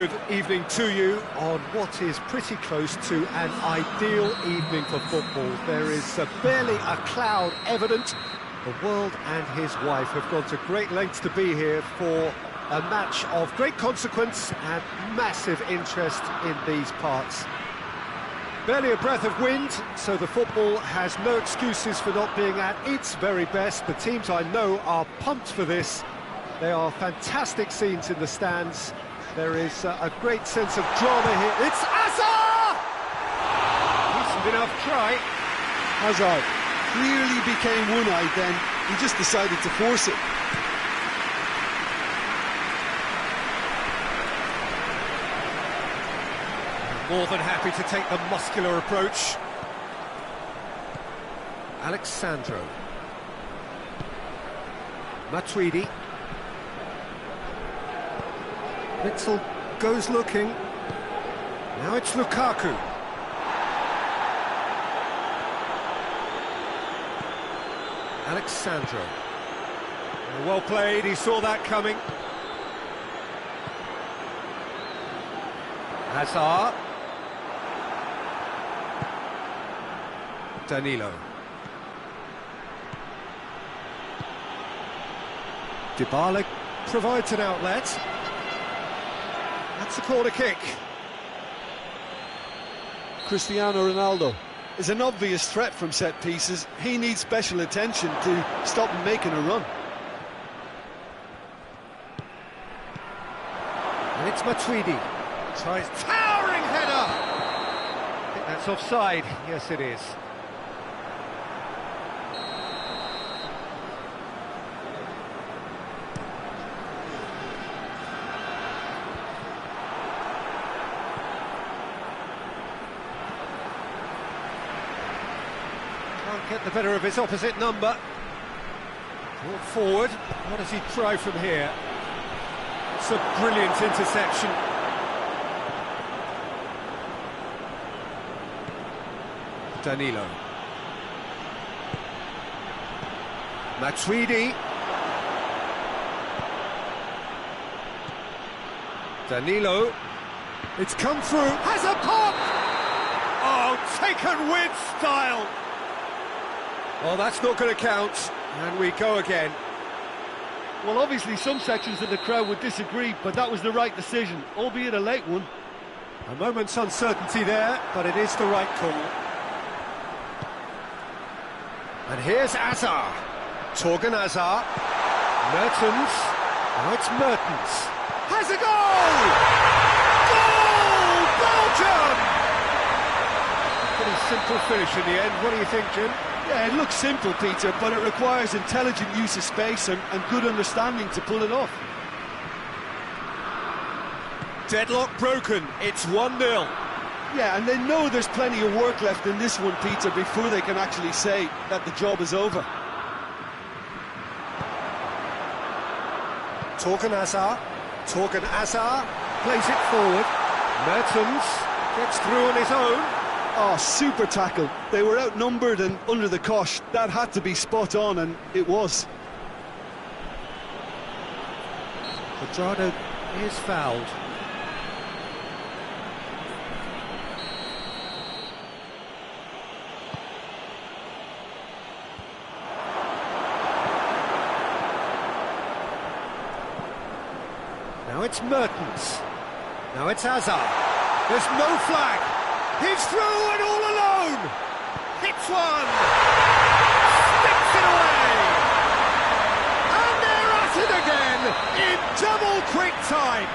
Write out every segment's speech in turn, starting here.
Good evening to you on what is pretty close to an ideal evening for football. There is barely a cloud evident. The world and his wife have gone to great lengths to be here for a match of great consequence and massive interest in these parts. Barely a breath of wind, so the football has no excuses for not being at its very best. The teams I know are pumped for this. They are fantastic scenes in the stands. There is a great sense of drama here. It's Hazard! Decent enough try. Hazard clearly became one-eyed then. He just decided to force it. More than happy to take the muscular approach. Alexandro. Matuidi. Witzel goes looking. Now it's Lukaku. Alexandro. Well played, he saw that coming. Hazard. Danilo. Dybala provides an outlet. That's a corner kick. Cristiano Ronaldo is an obvious threat from set pieces. He needs special attention to stop him making a run. And it's Matuidi. Tries towering header. I think that's offside. Yes, it is. Can't get the better of his opposite number. Brought forward. What does he try from here? It's a brilliant interception. Danilo. Matuidi. Danilo. It's come through. Has a pop! Oh, taken with style. Oh, that's not going to count. And we go again. Well, obviously some sections of the crowd would disagree, but that was the right decision, albeit a late one. A moment's uncertainty there, but it is the right call. And here's Hazard. Torgan Hazard. Mertens. Now it's Mertens. Has a goal! Goal! Belgium! Pretty simple finish in the end. What do you think, Jim? Yeah, it looks simple, Peter, but it requires intelligent use of space and good understanding to pull it off. Deadlock broken. It's 1-0. Yeah, and they know there's plenty of work left in this one, Peter, before they can actually say that the job is over. Torgan Hazard. Torgan Hazard plays it forward. Mertens gets through on his own. Oh, super tackle. They were outnumbered and under the cosh. That had to be spot on, and it was. Quadrado is fouled. Now it's Mertens. Now it's Hazard. There's no flag. He's through and all alone. Hits one. Sticks it away. And they're at it again in double quick time.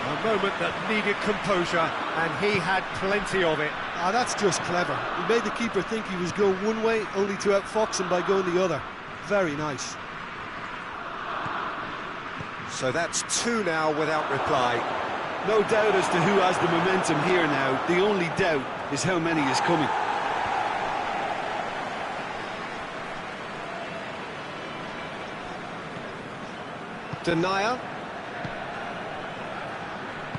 A moment that needed composure, and he had plenty of it. Ah, that's just clever. He made the keeper think he was going one way, only to outfox him by going the other. Very nice. So that's 2 now without reply. No doubt as to who has the momentum here now. The only doubt is how many is coming. Denier.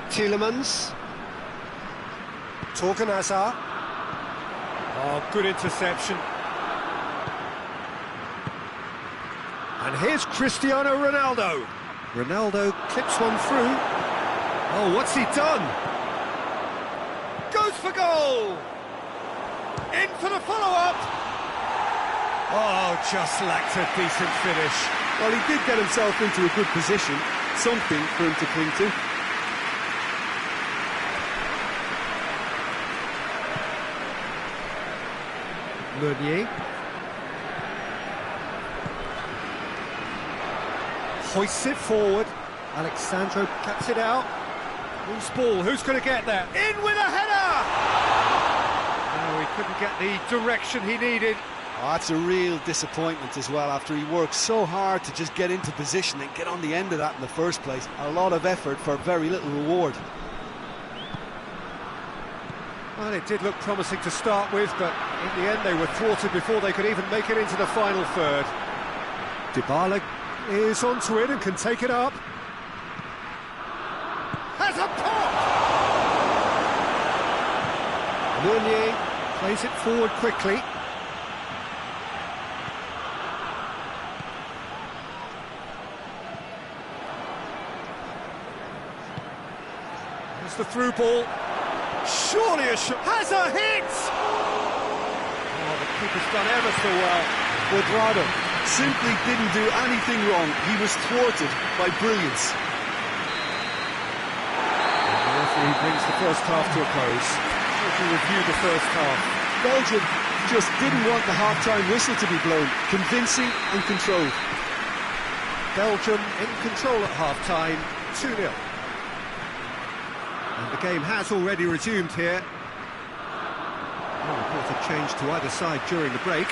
Tielemans. Torgan Hazard. Oh, good interception. And here's Cristiano Ronaldo. Ronaldo clips one through. Oh, what's he done? Goes for goal! In for the follow-up! Oh, just lacked a decent finish. Well, he did get himself into a good position, something for him to cling to. Meunier. Hoists it forward. Alexandro cuts it out. Loose ball, who's going to get there? In with a header! No, he couldn't get the direction he needed. Oh, that's a real disappointment as well, after he worked so hard to just get into position and get on the end of that in the first place. A lot of effort for very little reward. Well, it did look promising to start with, but in the end they were thwarted before they could even make it into the final third. Dybala is onto it and can take it up. Has a pop! Meunier plays it forward quickly. There's the through ball. Surely a shot. Has a hit! Oh, the keeper's done ever so well. Cuadrado simply didn't do anything wrong. He was thwarted by brilliance. The referee brings the first half to a close. To review the first half. Belgium just didn't want the half-time whistle to be blown. Convincing and controlled. Belgium in control at half-time, 2-0. And the game has already resumed here. No reported change to either side during the break.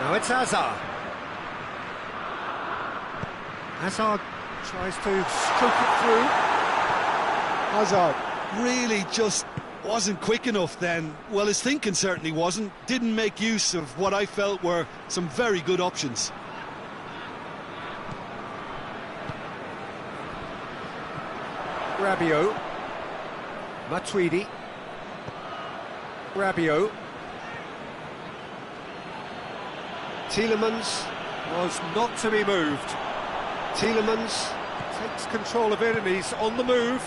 Now it's Hazard. Hazard tries to stroke it through. Hazard really just wasn't quick enough then. Well, his thinking certainly wasn't. Didn't make use of what I felt were some very good options. Rabiot. Matuidi. Rabiot. Tielemans was not to be moved. Tielemans takes control of it and he's on the move.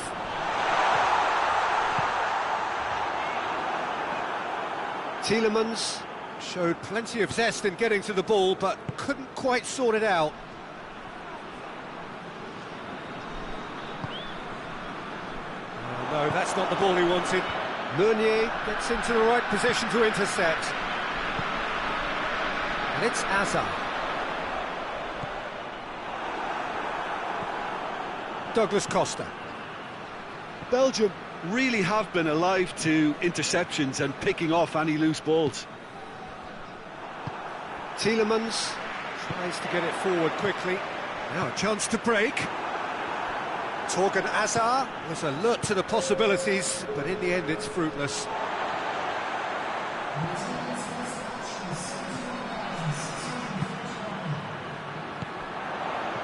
Tielemans showed plenty of zest in getting to the ball but couldn't quite sort it out. No, that's not the ball he wanted. Meunier gets into the right position to intercept. And it's Hazard. Douglas Costa. Belgium really have been alive to interceptions and picking off any loose balls. Tielemans tries to get it forward quickly. Now a chance to break. Torgan Hazard was alert to the possibilities, but in the end it's fruitless.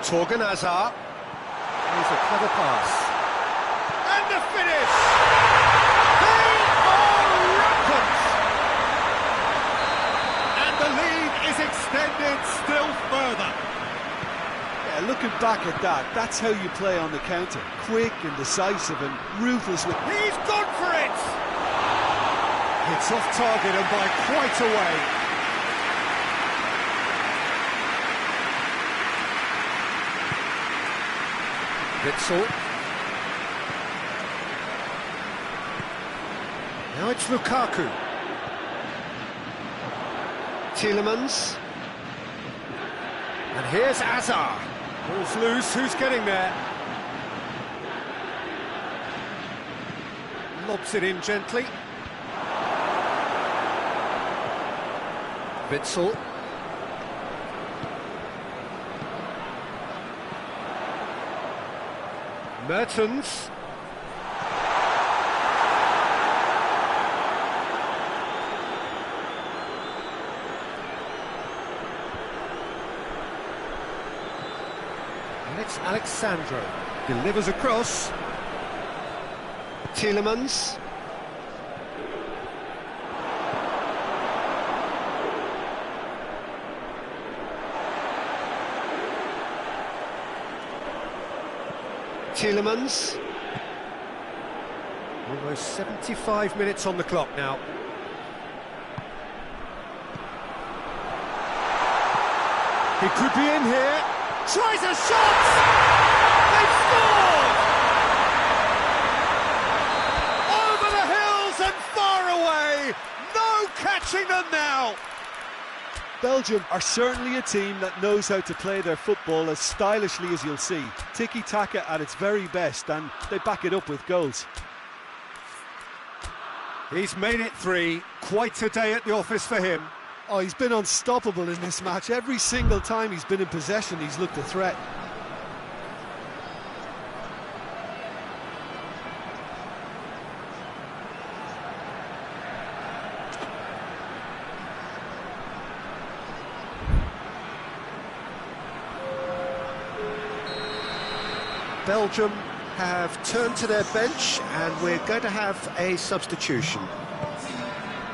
Torgan Hazard. Here's a clever pass. And the finish! They are rampant! And the lead is extended still further. Yeah, looking back at that, that's how you play on the counter. Quick and decisive and ruthless. He's gone for it! It's off target and by quite a way. Witsel. Now it's Lukaku. Tielemans. And here's Hazard. Ball's loose, who's getting there? Lobs it in gently. Witsel. Mertens. And it's Alexandro. Delivers across. Tielemans. Tielemans. Almost 75 minutes on the clock now. He could be in here. Tries a shot! They've scored! Over the hills and far away! No catching them now! Belgium are certainly a team that knows how to play their football as stylishly as you'll see. Tiki-taka at its very best, and they back it up with goals. He's made it 3. Quite a day at the office for him. Oh, he's been unstoppable in this match. Every single time he's been in possession, he's looked a threat. Belgium have turned to their bench and we're going to have a substitution.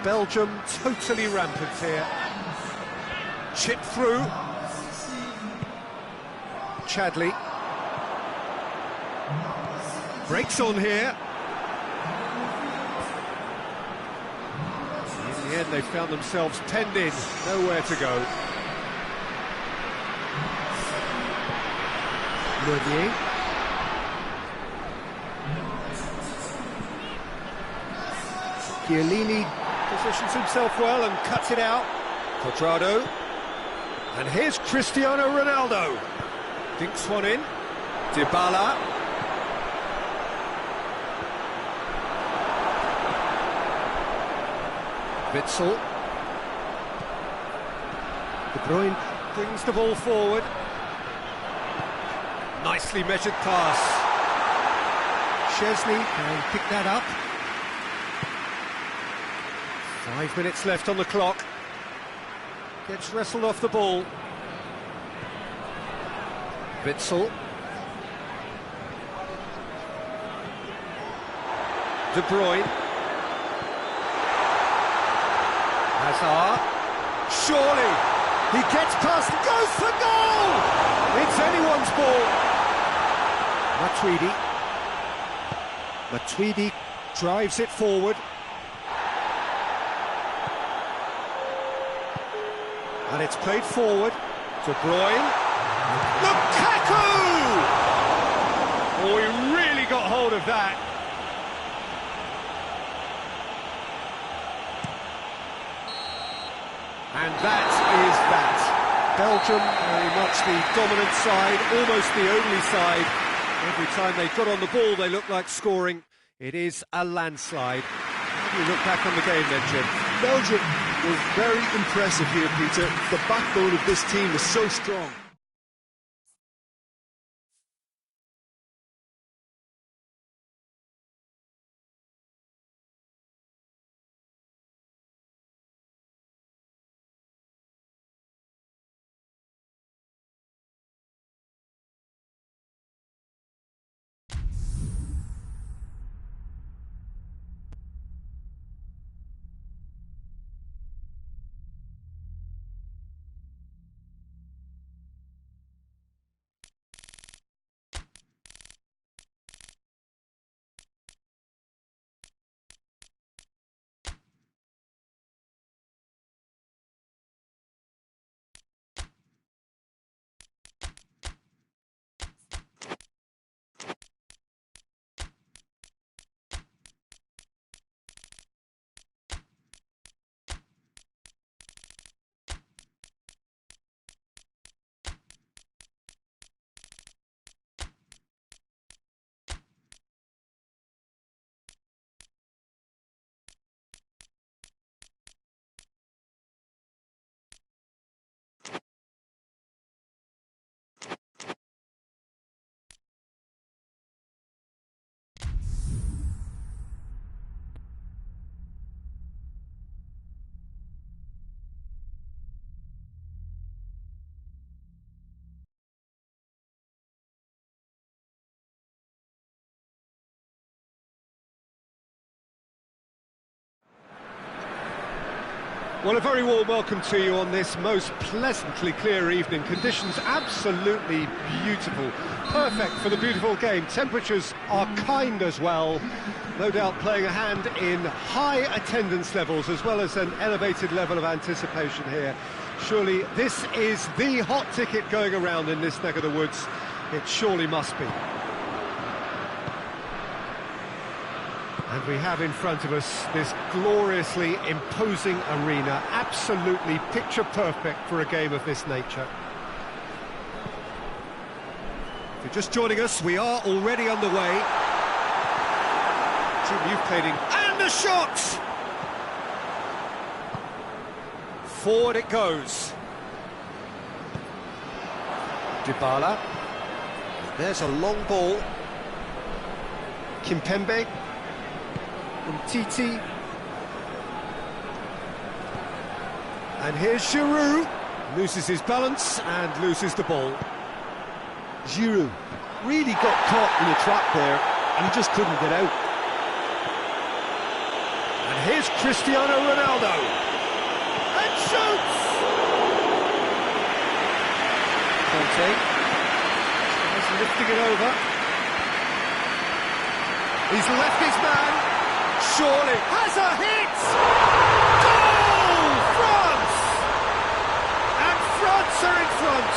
Belgium totally rampant here. Chip through. Chadley. Breaks on here. In the end they found themselves penned in, nowhere to go. Meunier. Chiellini positions himself well and cuts it out. Quadrado. And here's Cristiano Ronaldo. Dinks one in. Dybala. Witsel. De Bruyne brings the ball forward. Nicely measured pass. Szczesny can pick that up. 5 minutes left on the clock. Gets wrestled off the ball. Witsel. De Bruyne. Hazard. Surely. He gets past and goes for goal! It's anyone's ball. Matuidi. Matuidi drives it forward. And it's played forward. De Bruyne. Lukaku! Oh, he really got hold of that. And that is that. Belgium very much the dominant side, almost the only side. Every time they got on the ball, they look like scoring. It is a landslide. How do you look back on the game then, Jim? Belgium was very impressive here, Peter. The backbone of this team is so strong. Well, a very warm welcome to you on this most pleasantly clear evening. Conditions absolutely beautiful. Perfect for the beautiful game. Temperatures are kind as well. No doubt playing a hand in high attendance levels as well as an elevated level of anticipation here. Surely this is the hot ticket going around in this neck of the woods. It surely must be. And we have in front of us this gloriously imposing arena, absolutely picture perfect for a game of this nature. If you're just joining us, we are already underway. Jim, you've played in, and the shot! Forward it goes. Dybala. There's a long ball. Kimpembe. Titi. And here's Giroud. Loses his balance and loses the ball. Giroud really got caught in a trap there, and he just couldn't get out. And here's Cristiano Ronaldo. And shoots! Conte. He's lifting it over. He's left his man. Surely has a hit! Goal! France! And France are in front.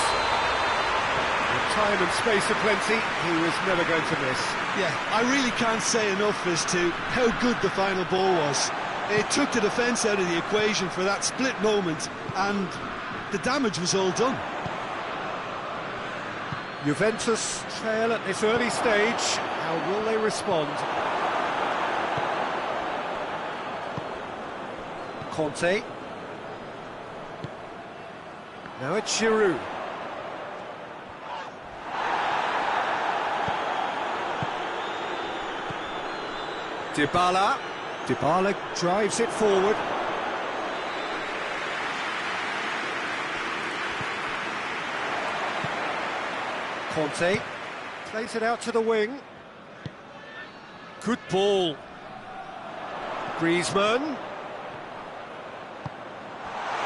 With time and space aplenty, he was never going to miss. Yeah, I really can't say enough as to how good the final ball was. It took the defence out of the equation for that split moment, and the damage was all done. Juventus trail at this early stage. How will they respond? Conte. Now it's Giroud. Dybala. Dybala drives it forward. Conte plays it out to the wing. Good ball. Griezmann.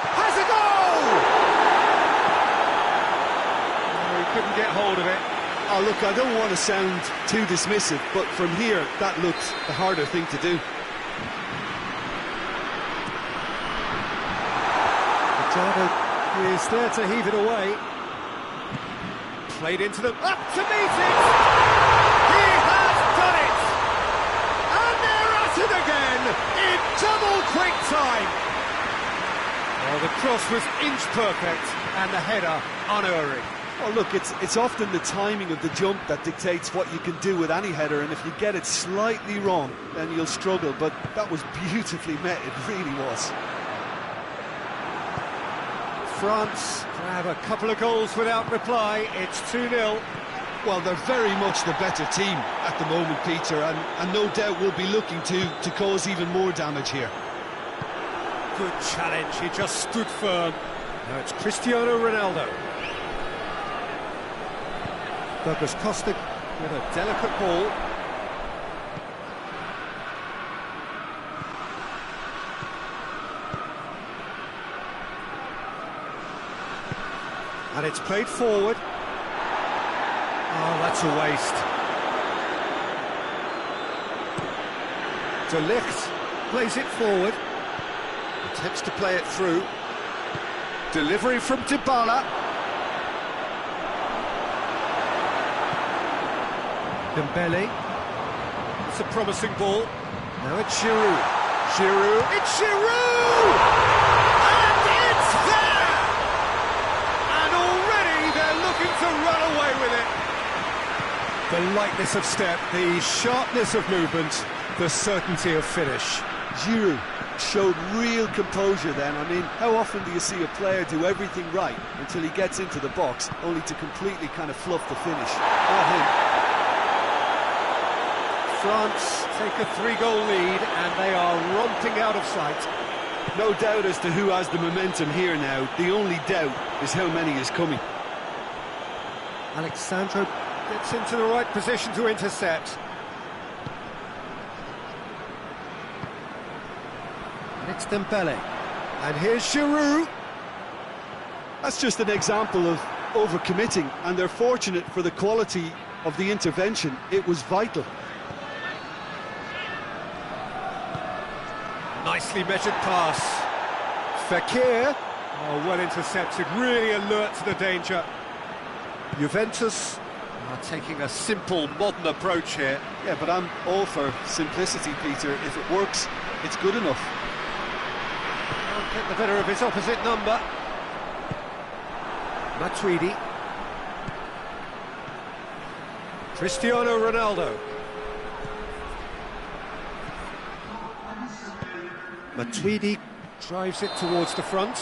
Has a goal! No, he couldn't get hold of it. Oh, look, I don't want to sound too dismissive, but from here, that looked the harder thing to do. He is there to heave it away. Played into them, up to meet it! He has done it! And they're at it again, in double quick time! Well, the cross was inch perfect, and the header unerring. Well, look, it's often the timing of the jump that dictates what you can do with any header, and if you get it slightly wrong, then you'll struggle, but that was beautifully met, it really was. France grab a couple of goals without reply. It's 2-0. Well, they're very much the better team at the moment, Peter, and no doubt will be looking to cause even more damage here. Good challenge, he just stood firm. Now it's Cristiano Ronaldo. Douglas Costa with a delicate ball. And it's played forward. Oh, that's a waste. De Ligt plays it forward. Attempts to play it through. Delivery from Dybala. Dembele. It's a promising ball. Now it's Giroud. Giroud. It's Giroud! And it's there! And already they're looking to run away with it. The lightness of step, the sharpness of movement, the certainty of finish. Giroud showed real composure then. I mean, how often do you see a player do everything right until he gets into the box, only to completely kind of fluff the finish? Not him. France take a 3-goal lead and they are romping out of sight. No doubt as to who has the momentum here now. The only doubt is how many is coming. Alexandro gets into the right position to intercept. And it's Dembele. And here's Giroud. That's just an example of overcommitting, and they're fortunate for the quality of the intervention. It was vital. Nicely measured pass. Fekir. Oh, well intercepted, really alert to the danger. Juventus are taking a simple, modern approach here. Yeah, but I'm all for simplicity, Peter. If it works, it's good enough. Can't get the better of his opposite number. Matuidi. Cristiano Ronaldo. Matuidi drives it towards the front.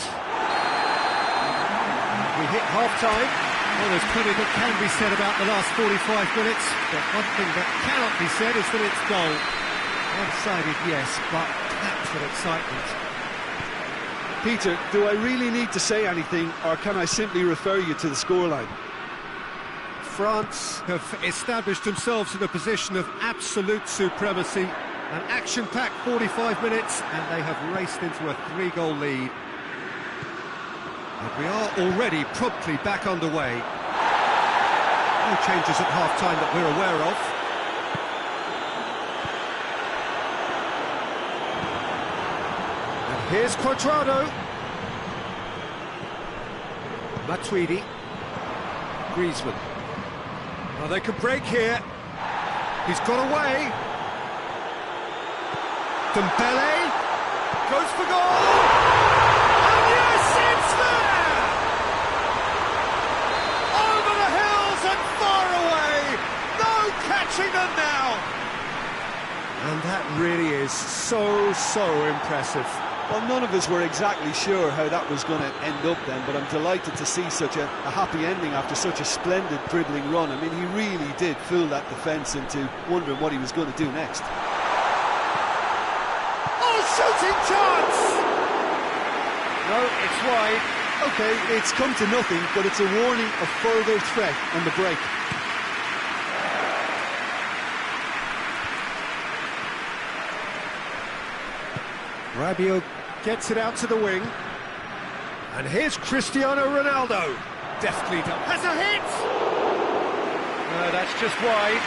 We hit half-time. Well, there's plenty that can be said about the last 45 minutes, but one thing that cannot be said is that it's goal. One-sided, yes, but packed with excitement. Peter, do I really need to say anything, or can I simply refer you to the scoreline? France have established themselves in a position of absolute supremacy. An action-packed 45 minutes, and they have raced into a 3-goal lead. And we are already promptly back underway. No changes at half-time that we're aware of. And here's Cuadrado. Matuidi. Griezmann. Well, they could break here. He's got away. Dembele goes for goal. And yes, it's there! Over the hills and far away. No catching them now. And that really is so impressive. Well, none of us were exactly sure how that was going to end up then, but I'm delighted to see such a happy ending after such a splendid dribbling run. I mean, he really did fool that defence into wondering what he was going to do next. Shooting chance! No, it's wide. OK, it's come to nothing, but it's a warning of further threat on the break. Rabiot gets it out to the wing. And here's Cristiano Ronaldo. Deftly done. Has a hit! No, that's just wide.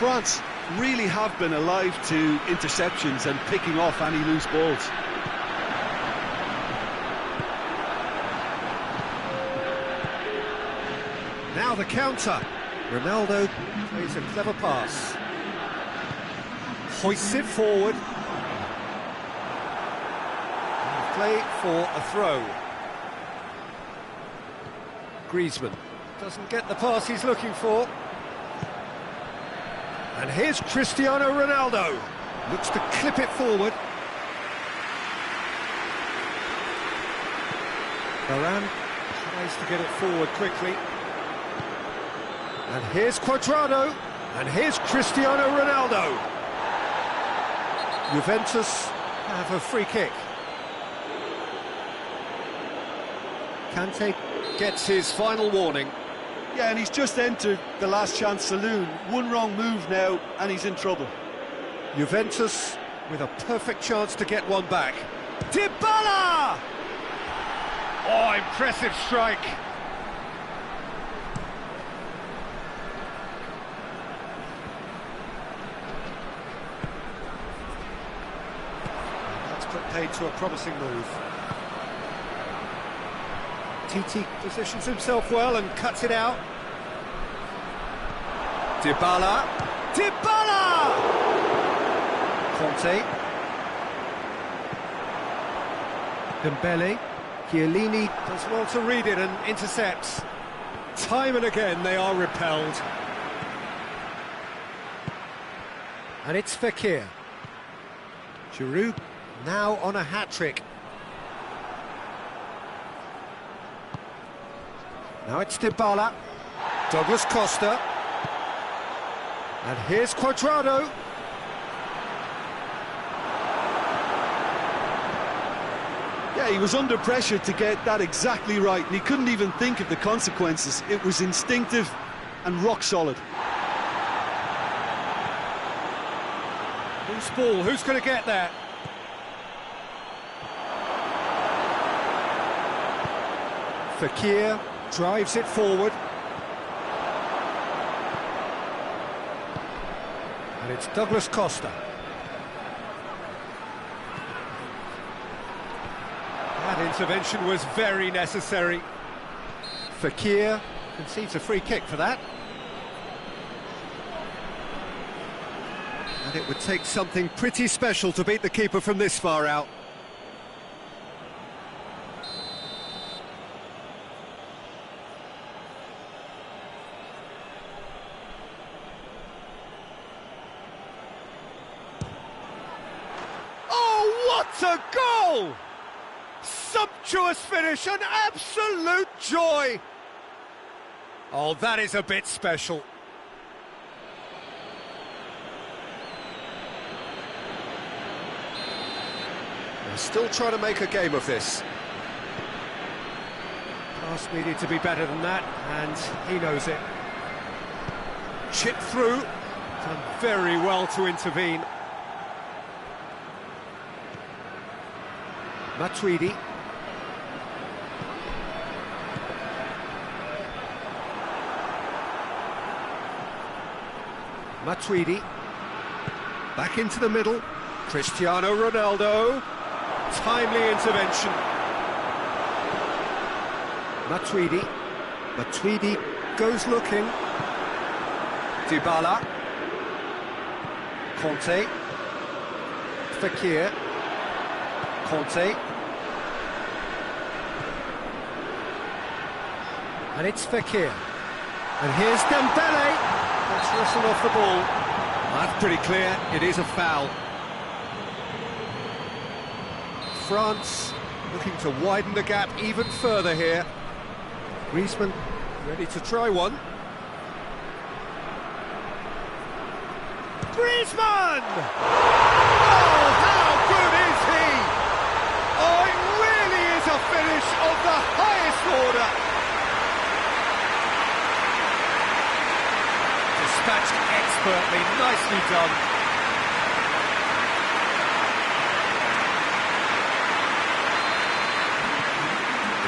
France really have been alive to interceptions and picking off any loose balls. Now the counter. Ronaldo plays a clever pass. Hoists it forward. And play for a throw. Griezmann doesn't get the pass he's looking for. And here's Cristiano Ronaldo. Looks to clip it forward. Varane tries to get it forward quickly. And here's Cuadrado. And here's Cristiano Ronaldo. Juventus have a free kick. Kante gets his final warning. Yeah, and he's just entered the last chance saloon. One wrong move now, and he's in trouble. Juventus with a perfect chance to get one back. Dybala! Oh, impressive strike. That's put paid to a promising move. Titi positions himself well and cuts it out. Dybala. Dybala! Conte. Dembele. Chiellini does well to read it and intercepts. Time and again they are repelled. And it's Fekir. Giroud now on a hat-trick. Now it's Dybala. Douglas Costa. And here's Cuadrado. Yeah, he was under pressure to get that exactly right, and he couldn't even think of the consequences. It was instinctive and rock solid. Loose ball, who's going to get there? Fekir drives it forward. And it's Douglas Costa. That intervention was very necessary. Fekir concedes a free kick for that. And it would take something pretty special to beat the keeper from this far out. Oh, what a goal! Sumptuous finish, an absolute joy! Oh, that is a bit special. They're still trying to make a game of this. Pass needed to be better than that, and he knows it. Chip through, done very well to intervene. Matuidi. Matuidi. Back into the middle. Cristiano Ronaldo. Timely intervention. Matuidi. Matuidi goes looking. Dybala. Conte. Fekir. Conte. And it's Fekir. And here's Dembele. Let's whistle off the ball. That's pretty clear. It is a foul. France looking to widen the gap even further here. Griezmann ready to try one. Griezmann! Oh, how good is he? Oh, it really is a finish of the highest order. Dispatched expertly, nicely done.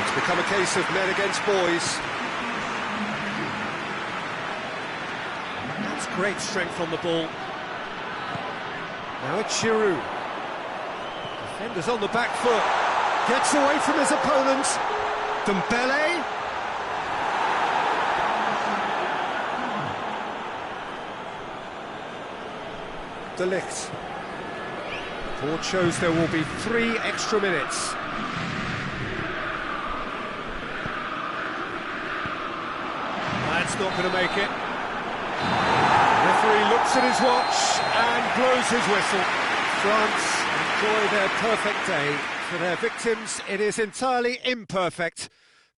It's become a case of men against boys. That's great strength on the ball. Now it's Giroud. Defender's on the back foot. Gets away from his opponent. Dembele. De Ligt. Board shows there will be 3 extra minutes. That's not going to make it. Referee looks at his watch and blows his whistle. France enjoy their perfect day. For their victims, it is entirely imperfect.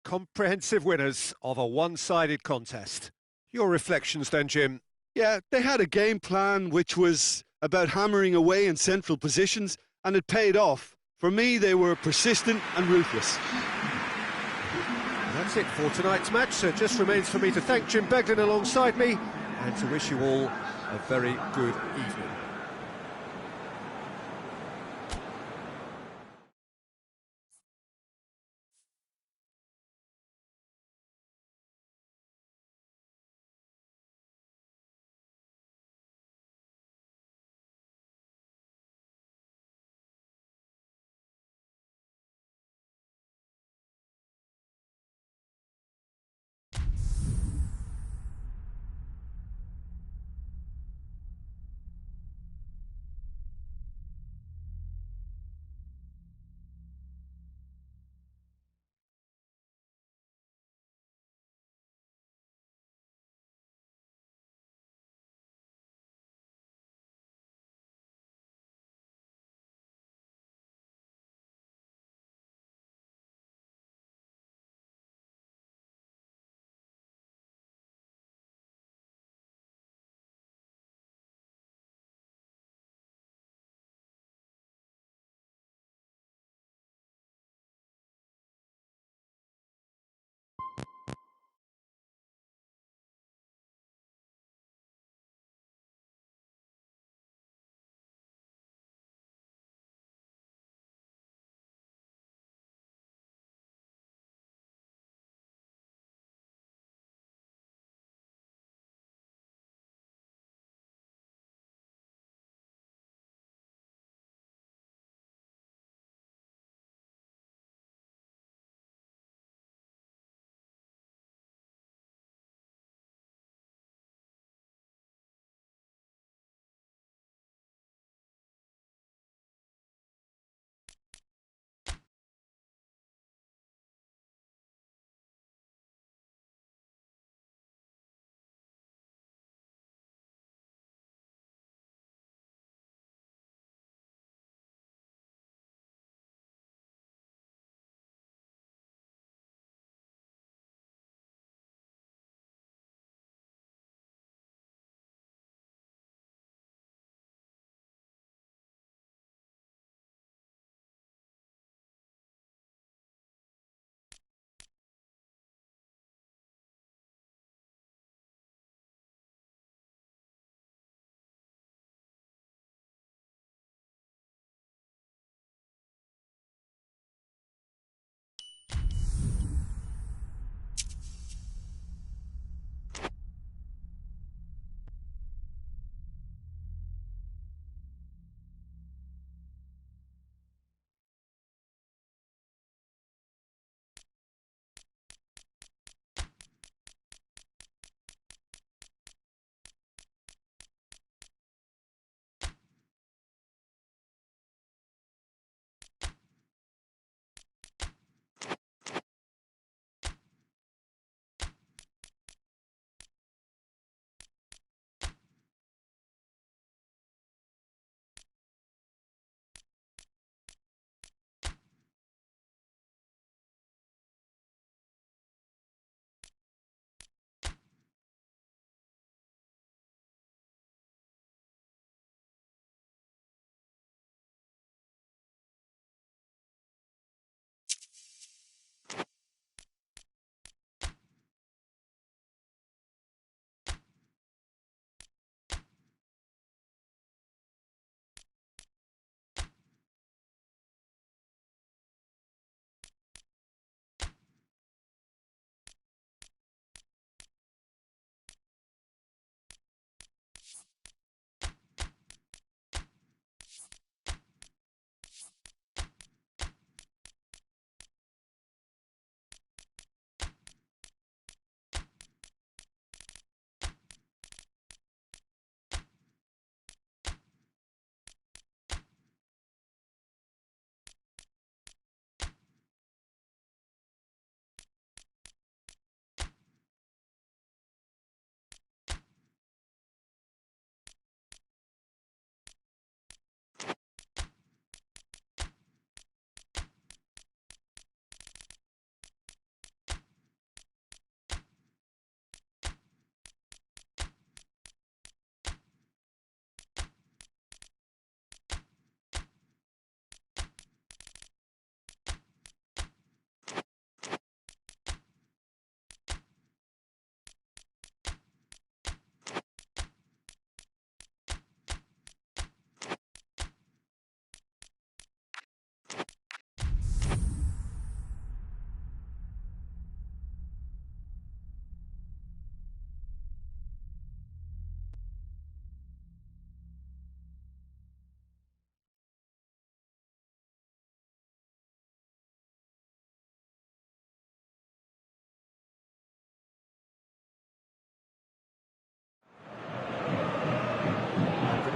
Comprehensive winners of a one-sided contest. Your reflections then, Jim? Yeah, they had a game plan which was about hammering away in central positions, and it paid off. For me, they were persistent and ruthless. That's it for tonight's match, so it just remains for me to thank Jim Begden alongside me and to wish you all a very good evening.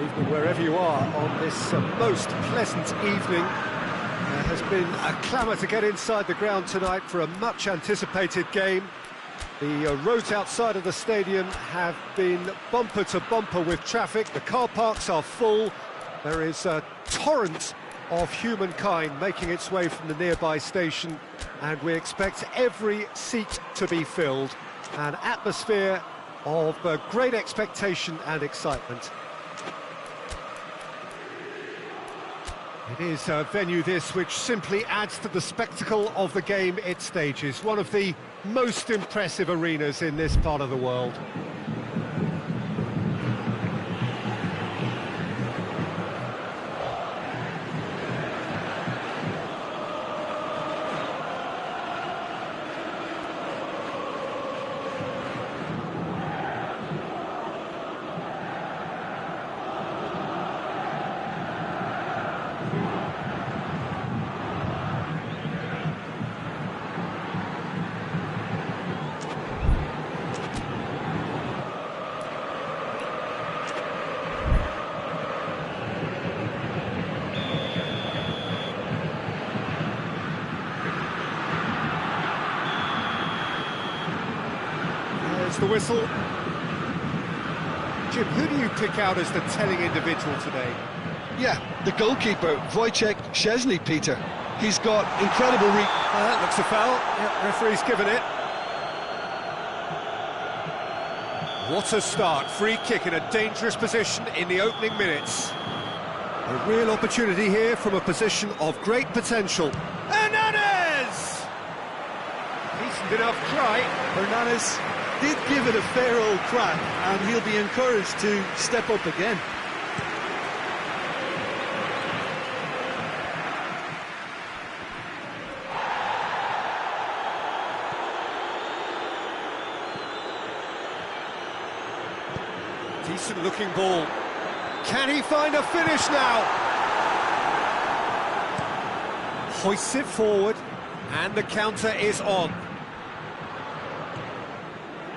Evening wherever you are on this most pleasant evening. There has been a clamour to get inside the ground tonight for a much-anticipated game. The roads outside of the stadium have been bumper to bumper with traffic. The car parks are full. There is a torrent of humankind making its way from the nearby station, and we expect every seat to be filled. An atmosphere of great expectation and excitement. It is a venue this which simply adds to the spectacle of the game it stages. One of the most impressive arenas in this part of the world. The whistle. Jim, who do you pick out as the telling individual today? Yeah, the goalkeeper, Wojciech Szczesny, Peter. He's got incredible That looks a foul. Yep, referee's given it. What a start. Free kick in a dangerous position in the opening minutes. A real opportunity here from a position of great potential. Hernandez! Decent enough try. Hernandez did give it a fair old crack, and he'll be encouraged to step up again. Decent looking ball. Can he find a finish now? Hoists it forward, and the counter is on.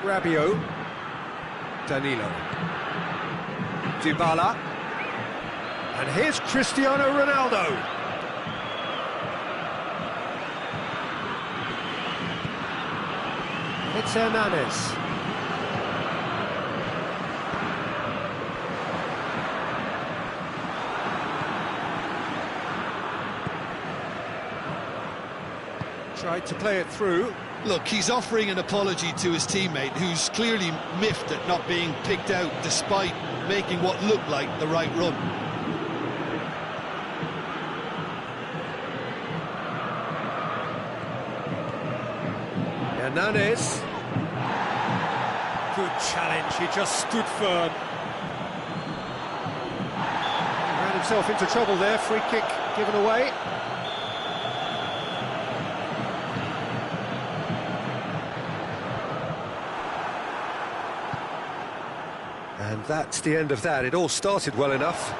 Rabiot, Danilo, Dybala, and here's Cristiano Ronaldo. It's Hernandez. Tried to play it through. Look, he's offering an apology to his teammate, who's clearly miffed at not being picked out despite making what looked like the right run. Hernandez. Good challenge, he just stood firm. He ran himself into trouble there, free kick given away. And that's the end of that. It all started well enough.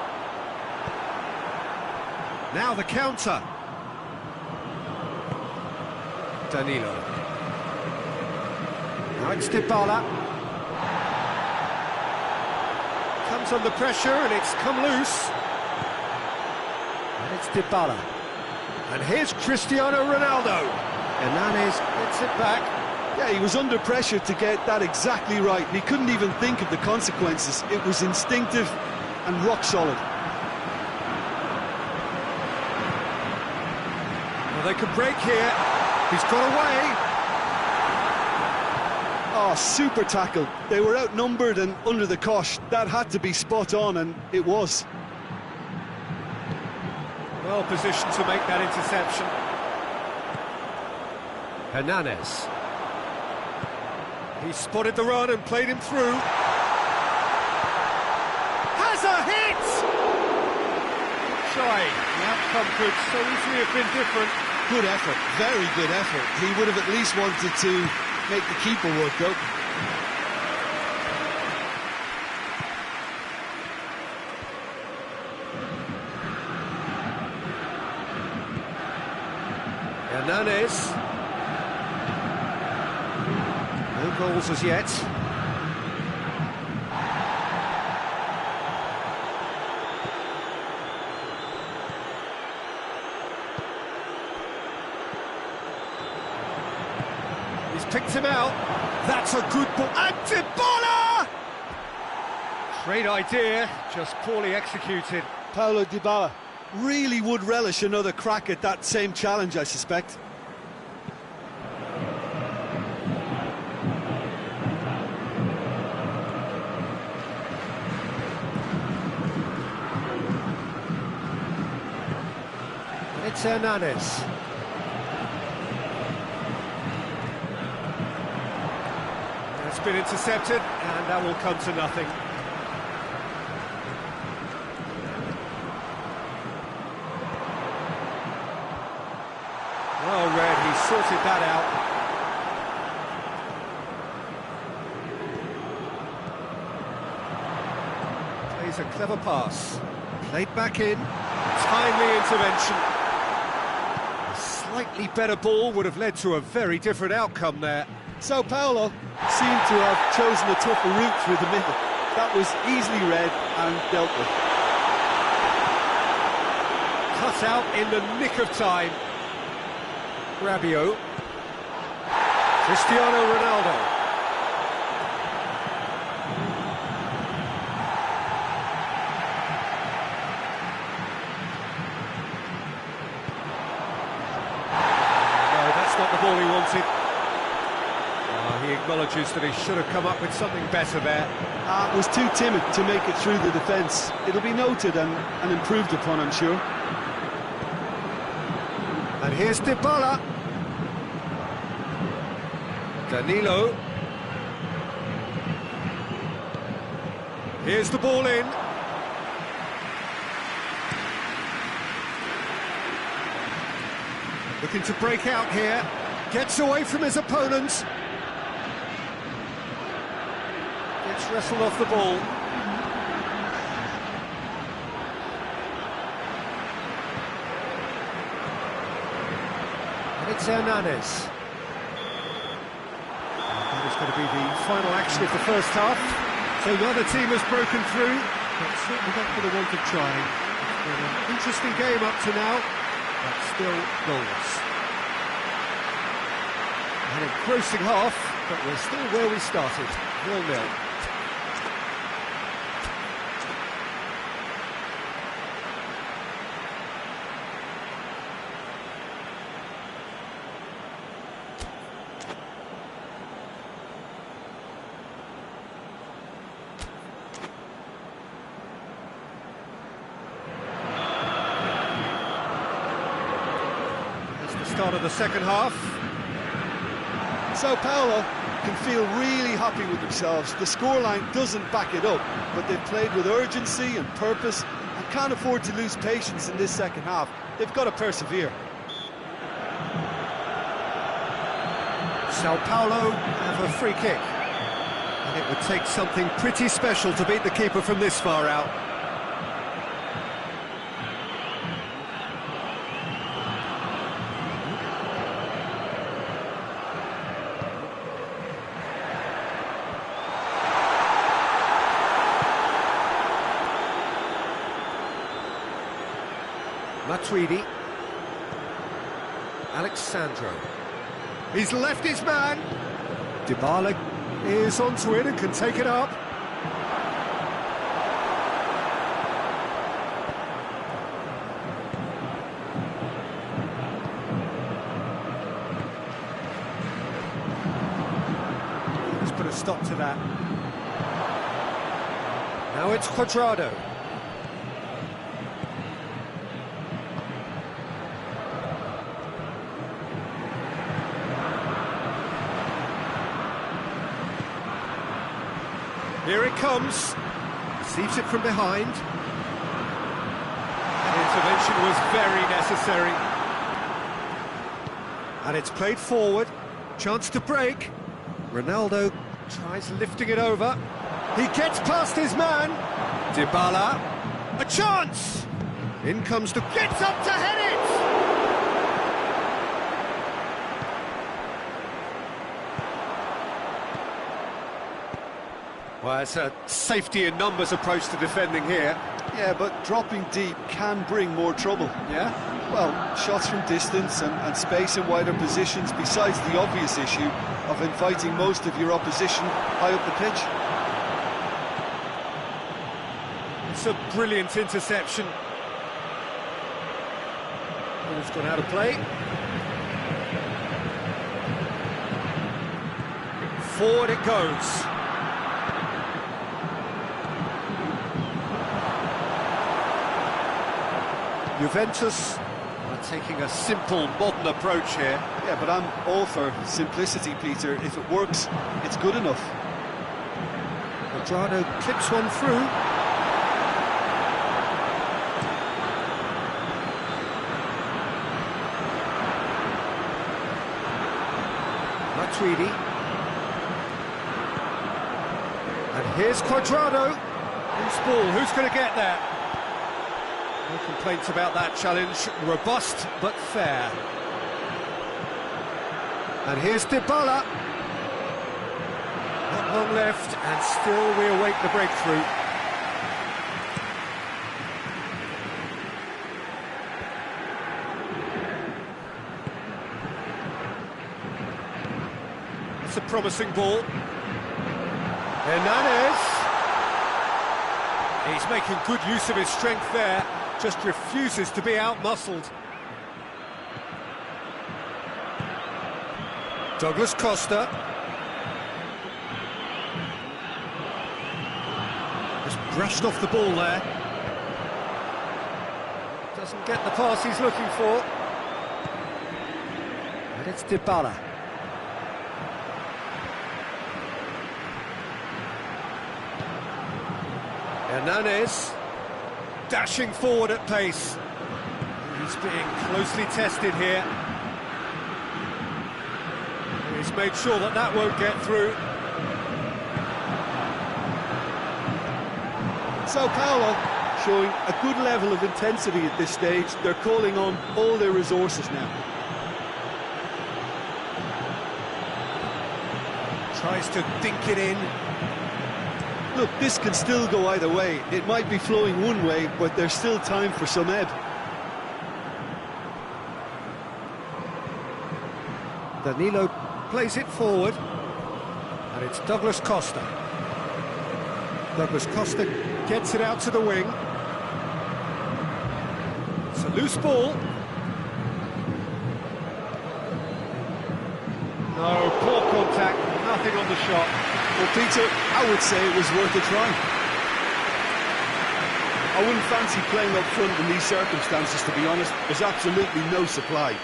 Now the counter. Danilo. Now it's Dybala. Comes under pressure and it's come loose. And it's Dybala. And here's Cristiano Ronaldo. Hernandez gets it back. Yeah, he was under pressure to get that exactly right, and he couldn't even think of the consequences. It was instinctive and rock solid. Well, they could break here. He's got away. Oh, super tackle. They were outnumbered and under the cosh. That had to be spot on, and it was. Well positioned to make that interception. Hernandez. He spotted the run and played him through. Has a hit! Try. The outcome could so easily have been different. Good effort, very good effort. He would have at least wanted to make the keeper work, though. Hernandez. No goals as yet. picked him out. That's a good ball. And Dybala! Great idea, just poorly executed. Paulo Dybala really would relish another crack at that same challenge, I suspect. It's Hernandez. It's been intercepted, and that will come to nothing. Well read, he sorted that out. Plays a clever pass. Played back in. Timely intervention. A slightly better ball would have led to a very different outcome there. Sao Paulo seemed to have chosen a tougher route through the middle. That was easily read and dealt with. Cut out in the nick of time. Rabiot. Cristiano Ronaldo. No, that's not the ball he wanted. He acknowledges that he should have come up with something better there. Was too timid to make it through the defence. It'll be noted and improved upon, I'm sure. And here's Dybala. Danilo. Here's the ball in. Looking to break out here. Gets away from his opponents. Gets wrestled off the ball. And it's Hernandez. That is going to be the final action of the first half. So neither team has broken through, but certainly not for the want of trying. It's been an interesting game up to now, but still goalless. An engrossing half, but we're still where we started, 0-0. Start of the second half. Sao Paulo can feel really happy with themselves. The scoreline doesn't back it up, but they've played with urgency and purpose and can't afford to lose patience in this second half. They've got to persevere. Sao Paulo have a free kick, and it would take something pretty special to beat the keeper from this far out. Matuidi. Alexandro. He's left his man. Dybala is onto it and can take it up. Let's put a stop to that. Now it's Cuadrado. Here it comes, receives it from behind. That intervention was very necessary. And it's played forward, chance to break. Ronaldo tries lifting it over. He gets past his man. Dybala, a chance! In comes the... Gets up to head it! Well, it's a safety in numbers approach to defending here. Yeah, but dropping deep can bring more trouble. Yeah? Well, shots from distance and space in wider positions, besides the obvious issue of inviting most of your opposition high up the pitch. It's a brilliant interception. Ball's gone out of play. Forward it goes. Juventus are taking a simple, modern approach here. Yeah, but I'm all for simplicity, Peter. If it works, it's good enough. Quadrado clips one through. Matuidi. And here's Quadrado. Loose ball, who's going to get there? No complaints about that challenge. Robust, but fair. And here's Dybala. Not long left, and still we await the breakthrough. It's a promising ball. Hernandez. He's making good use of his strength there, just refuses to be out-muscled. Douglas Costa. Just brushed off the ball there. Doesn't get the pass he's looking for. And it's Dybala. Hernandez, dashing forward at pace. He's being closely tested here. He's made sure that that won't get through. Sao Paulo showing a good level of intensity at this stage. They're calling on all their resources now. Tries to dink it in. Look, this can still go either way. It might be flowing one way, but there's still time for some ebb. Danilo plays it forward, and it's Douglas Costa. Douglas Costa gets it out to the wing. It's a loose ball. No, poor contact, nothing on the shot. Well, Peter, I would say it was worth a try. I wouldn't fancy playing up front in these circumstances, to be honest. There's absolutely no supply.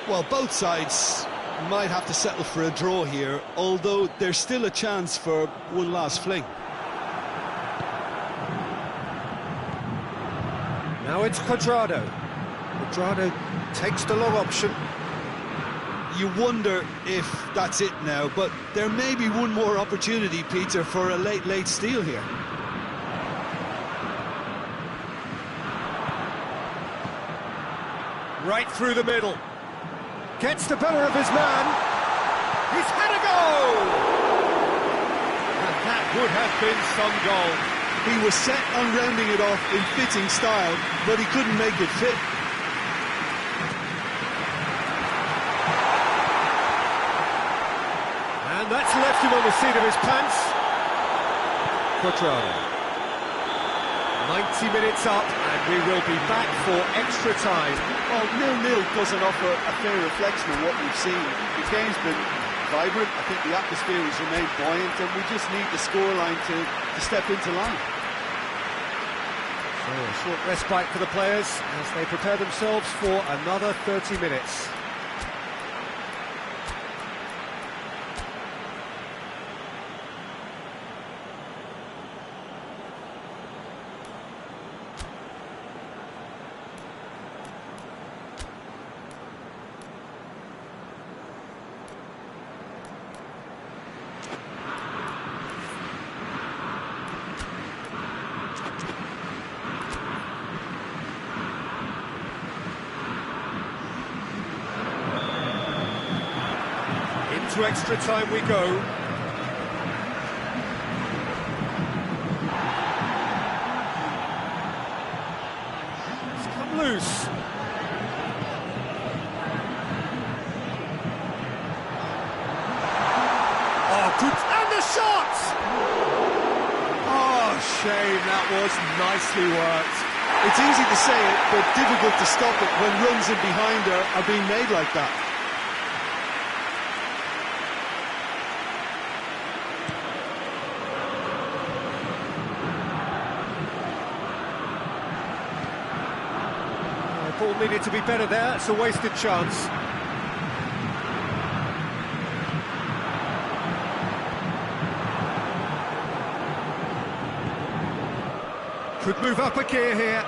Well, both sides might have to settle for a draw here, although there's still a chance for one last fling. Now it's Quadrado. Quadrado takes the long option. You wonder if that's it now, but there may be one more opportunity, Peter, for a late steal here. Right through the middle. Gets the better of his man. He's had a goal! And that would have been some goal. He was set on rounding it off in fitting style, but he couldn't make it fit. And that's left him on the seat of his pants. Quadrado. 90 minutes up, and we will be back for extra time. Well, 0-0 doesn't offer a fair reflection of what we've seen. The game's been vibrant. I think the atmosphere has remained buoyant, and we just need the scoreline to step into line. So a short respite for the players as they prepare themselves for another 30 minutes. To extra time we go. loose. Oh, good. And the shot! Oh, shame, that was nicely worked. It's easy to say it, but difficult to stop it when runs in behind are being made like that. Ball needed to be better there, it's a wasted chance. Could move up a gear here.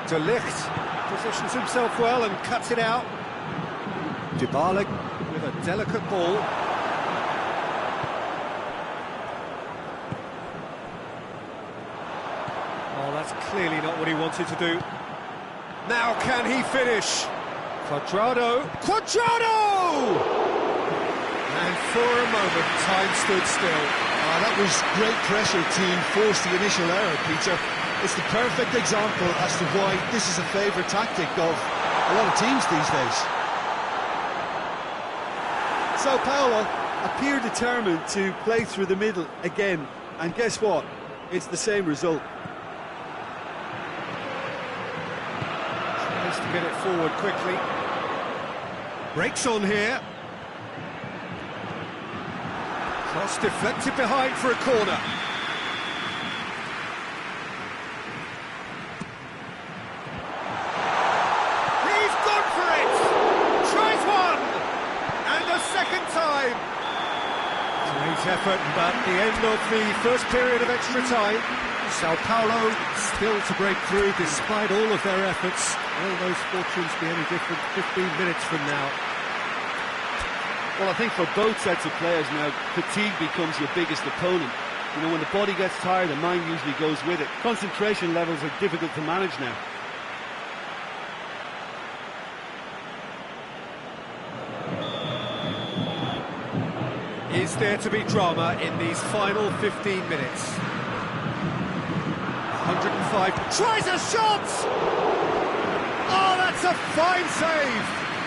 De Ligt positions himself well and cuts it out. Dybala with a delicate ball. Oh, that's clearly not what he wanted to do. Now can he finish? Cuadrado! And for a moment, time stood still. That was great pressure to force the initial error, Peter. It's the perfect example as to why this is a favourite tactic of a lot of teams these days. Sao Paulo appear determined to play through the middle again, and guess what? It's the same result. Tries to get it forward quickly. Breaks on here. Cross deflected behind for a corner. He's gone for it! Tries one! And a second time! Great effort, but the end of the first period of extra time. Sao Paulo still to break through despite all of their efforts. Will those fortunes be any different 15 minutes from now? Well, I think for both sets of players now, fatigue becomes your biggest opponent. You know, when the body gets tired, the mind usually goes with it. Concentration levels are difficult to manage now. Is there to be drama in these final 15 minutes? 105, tries a shot! Oh, that's a fine save!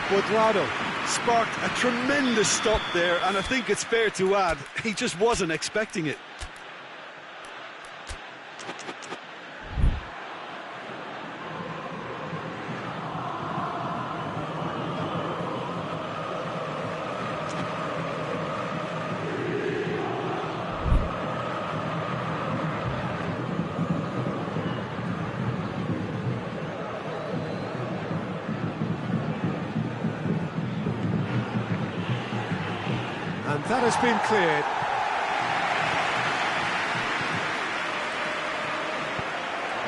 Cuadrado sparked a tremendous stop there, and I think it's fair to add, he just wasn't expecting it. And that has been cleared.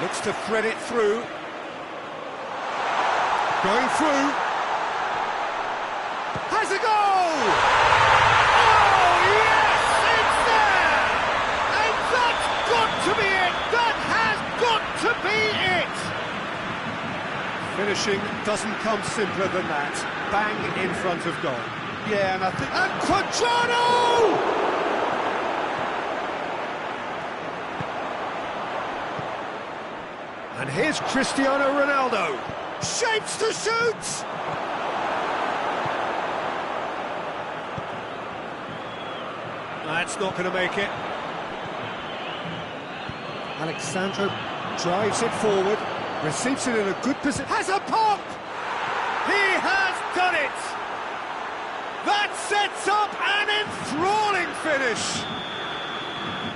Looks to thread it through. Going through. Has a goal! Oh, yes! It's there! And that's got to be it! That has got to be it! Finishing doesn't come simpler than that. Bang in front of goal. Yeah, and I think... And Cuadrado! And here's Cristiano Ronaldo. Shapes to shoot! That's not going to make it. Alexandro drives it forward, receives it in a good position. Has a pop! He has done it! That sets up an enthralling finish!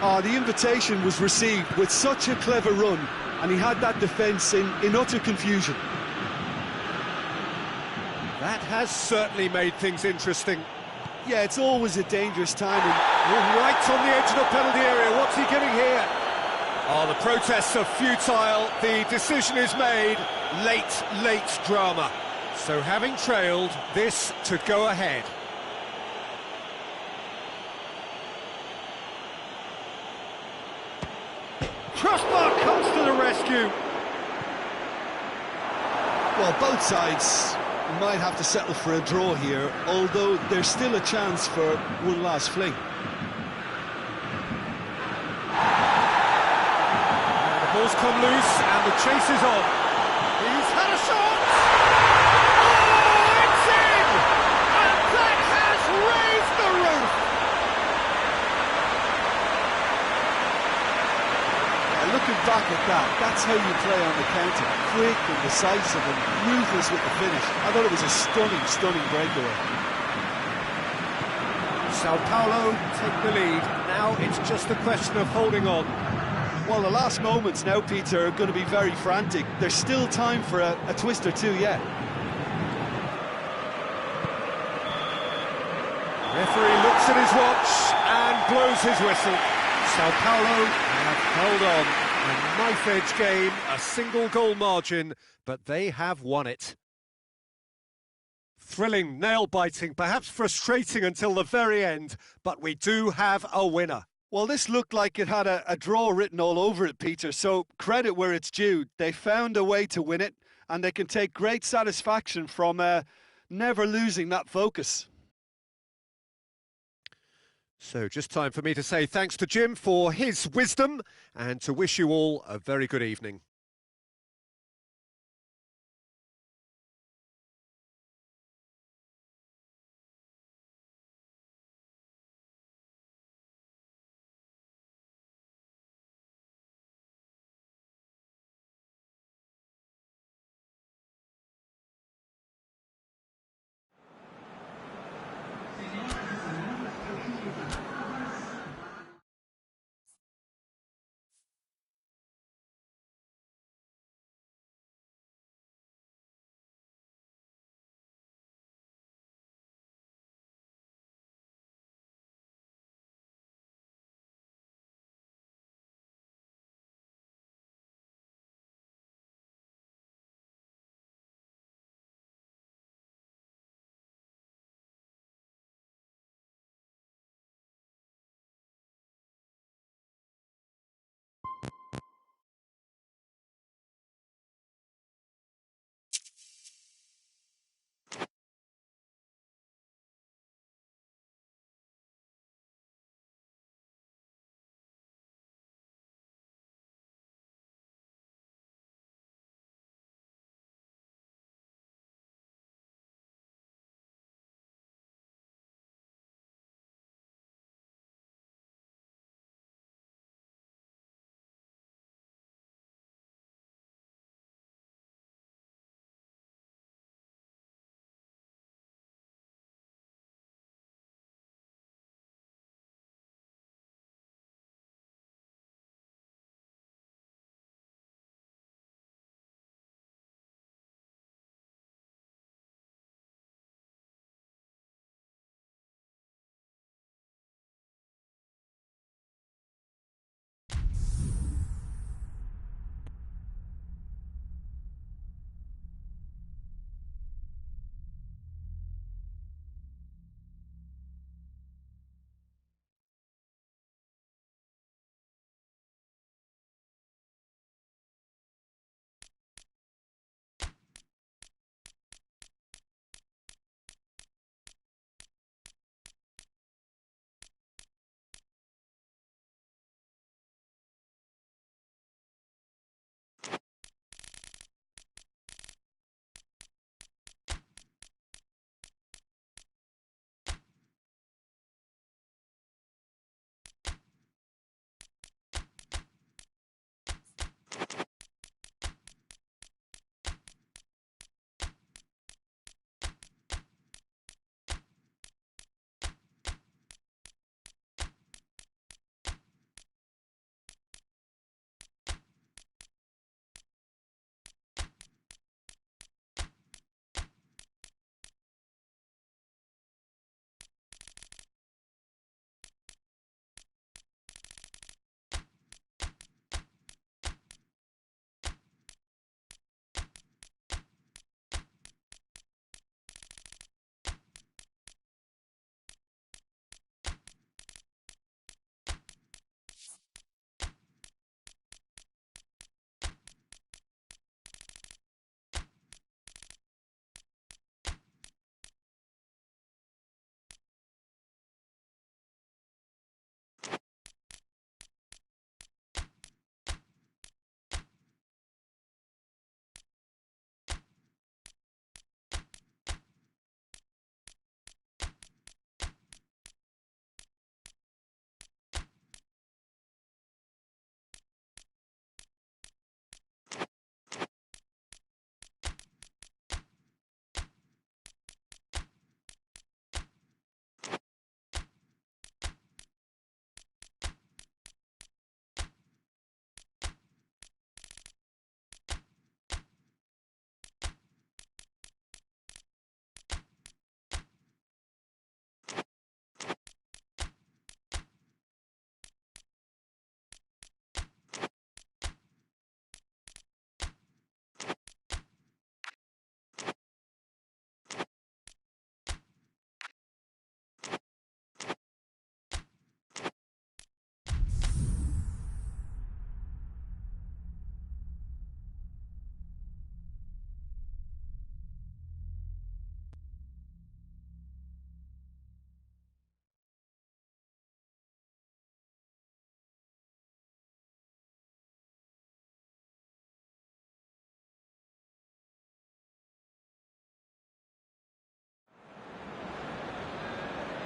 Oh, the invitation was received with such a clever run, and he had that defence in utter confusion. That has certainly made things interesting. Yeah, it's always a dangerous time. Right on the edge of the penalty area, what's he getting here? Oh, the protests are futile, the decision is made, late drama. So having trailed, this to go ahead. Crossbar comes to the rescue. Well, both sides might have to settle for a draw here, although there's still a chance for one last fling. Ball's come loose and the chase is on. He's had a shot! Oh, it's in! And that has raised the roof! Looking back at that, that's how you play on the counter. Quick and decisive and ruthless with the finish. I thought it was a stunning breakaway. Sao Paulo take the lead. Now it's just a question of holding on. Well, the last moments now, Peter, are going to be very frantic. There's still time for a twist or two yet. Referee looks at his watch and blows his whistle. Sao Paulo have held on. A knife-edge game, a single goal margin, but they have won it. Thrilling, nail-biting, perhaps frustrating until the very end, but we do have a winner. Well, this looked like it had a draw written all over it, Peter, so credit where it's due. They found a way to win it, and they can take great satisfaction from never losing that focus. So just time for me to say thanks to Jim for his wisdom and to wish you all a very good evening.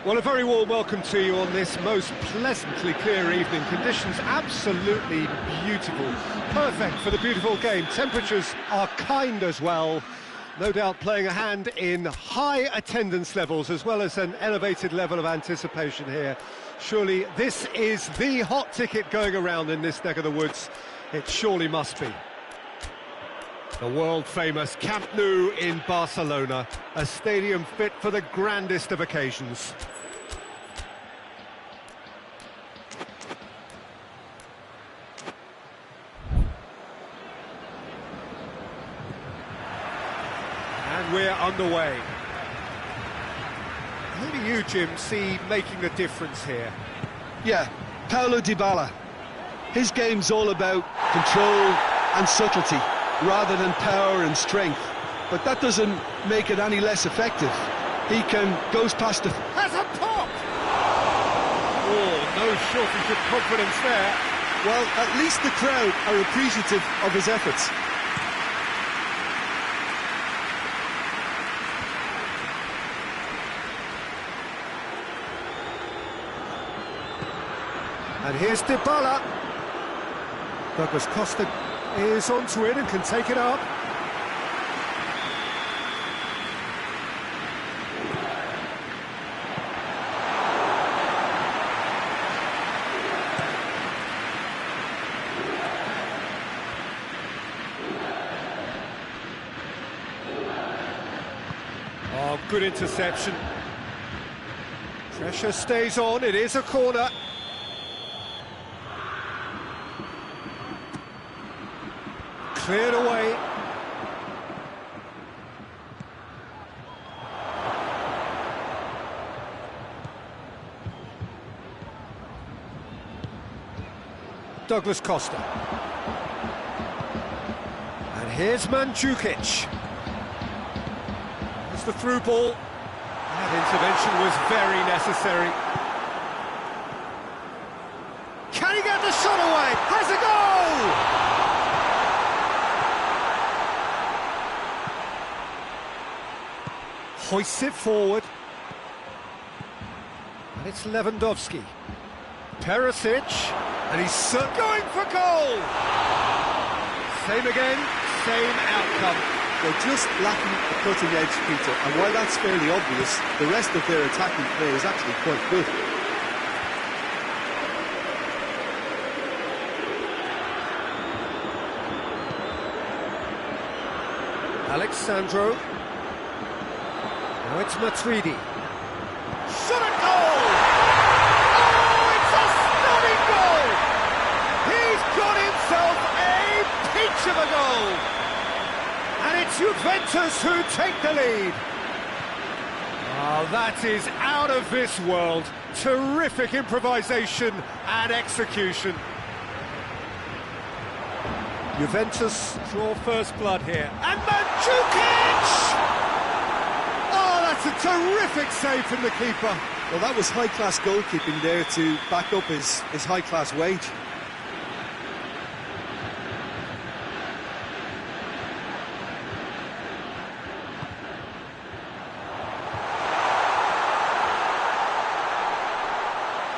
Well, a very warm welcome to you on this most pleasantly clear evening. Conditions absolutely beautiful. Perfect for the beautiful game. Temperatures are kind as well. No doubt playing a hand in high attendance levels as well as an elevated level of anticipation here. Surely this is the hot ticket going around in this neck of the woods. It surely must be. The world-famous Camp Nou in Barcelona, a stadium fit for the grandest of occasions. And we're underway. Who do you, Jim, see making the difference here? Yeah, Paulo Dybala. His game's all about control and subtlety, rather than power and strength. But that doesn't make it any less effective. He goes past the... Has a pop! Oh, no shortage of confidence there. Well, at least the crowd are appreciative of his efforts. And here's Dybala. Douglas Costa is onto it and can take it up. Oh, good interception. Pressure stays on, it is a corner. Cleared away. Douglas Costa. And here's Mandzukic. It's the through ball. That intervention was very necessary. Can he get the shot away? Has a goal! Hoists it forward. And it's Lewandowski. Perisic. And he's going for goal! Same again, same outcome. They're just lacking a cutting edge, Peter, and while that's fairly obvious, the rest of their attacking play is actually quite good. Alexandro. Now it's Matuidi. Shot at goal! Oh, it's a stunning goal! He's got himself a peach of a goal! And it's Juventus who take the lead. Oh, that is out of this world. Terrific improvisation and execution. Juventus draw first blood here. And Mandzukic! That's a terrific save from the keeper. Well, that was high-class goalkeeping there to back up his high-class wage.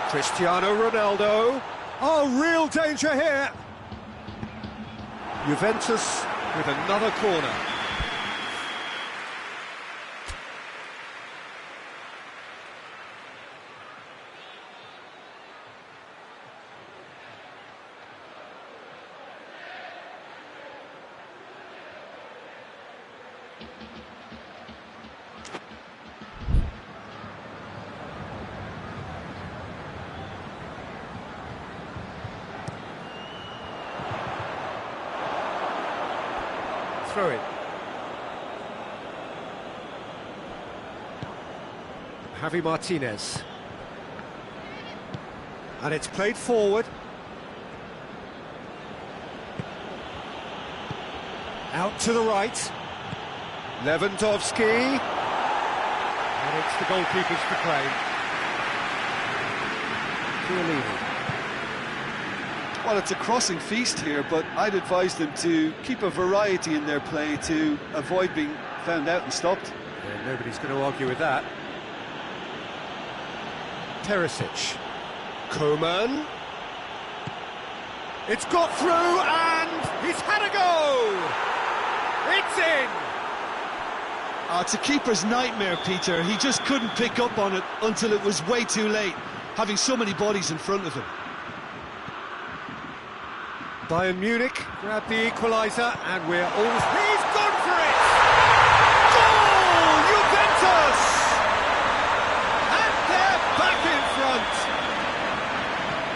Cristiano Ronaldo. Oh, real danger here. Juventus with another corner. Throw it. Javi Martinez. And it's played forward. Out to the right. Lewandowski. And it's the goalkeeper's to claim. Chiellini. Well, it's a crossing feast here, but I'd advise them to keep a variety in their play to avoid being found out and stopped. Yeah, nobody's going to argue with that. Perisic. Koeman. It's got through and he's had a go! It's in! Oh, it's a keeper's nightmare, Peter. He just couldn't pick up on it until it was way too late, having so many bodies in front of him. Bayern Munich grabbed the equaliser and we're all... He's gone for it! Goal! Juventus! And they're back in front!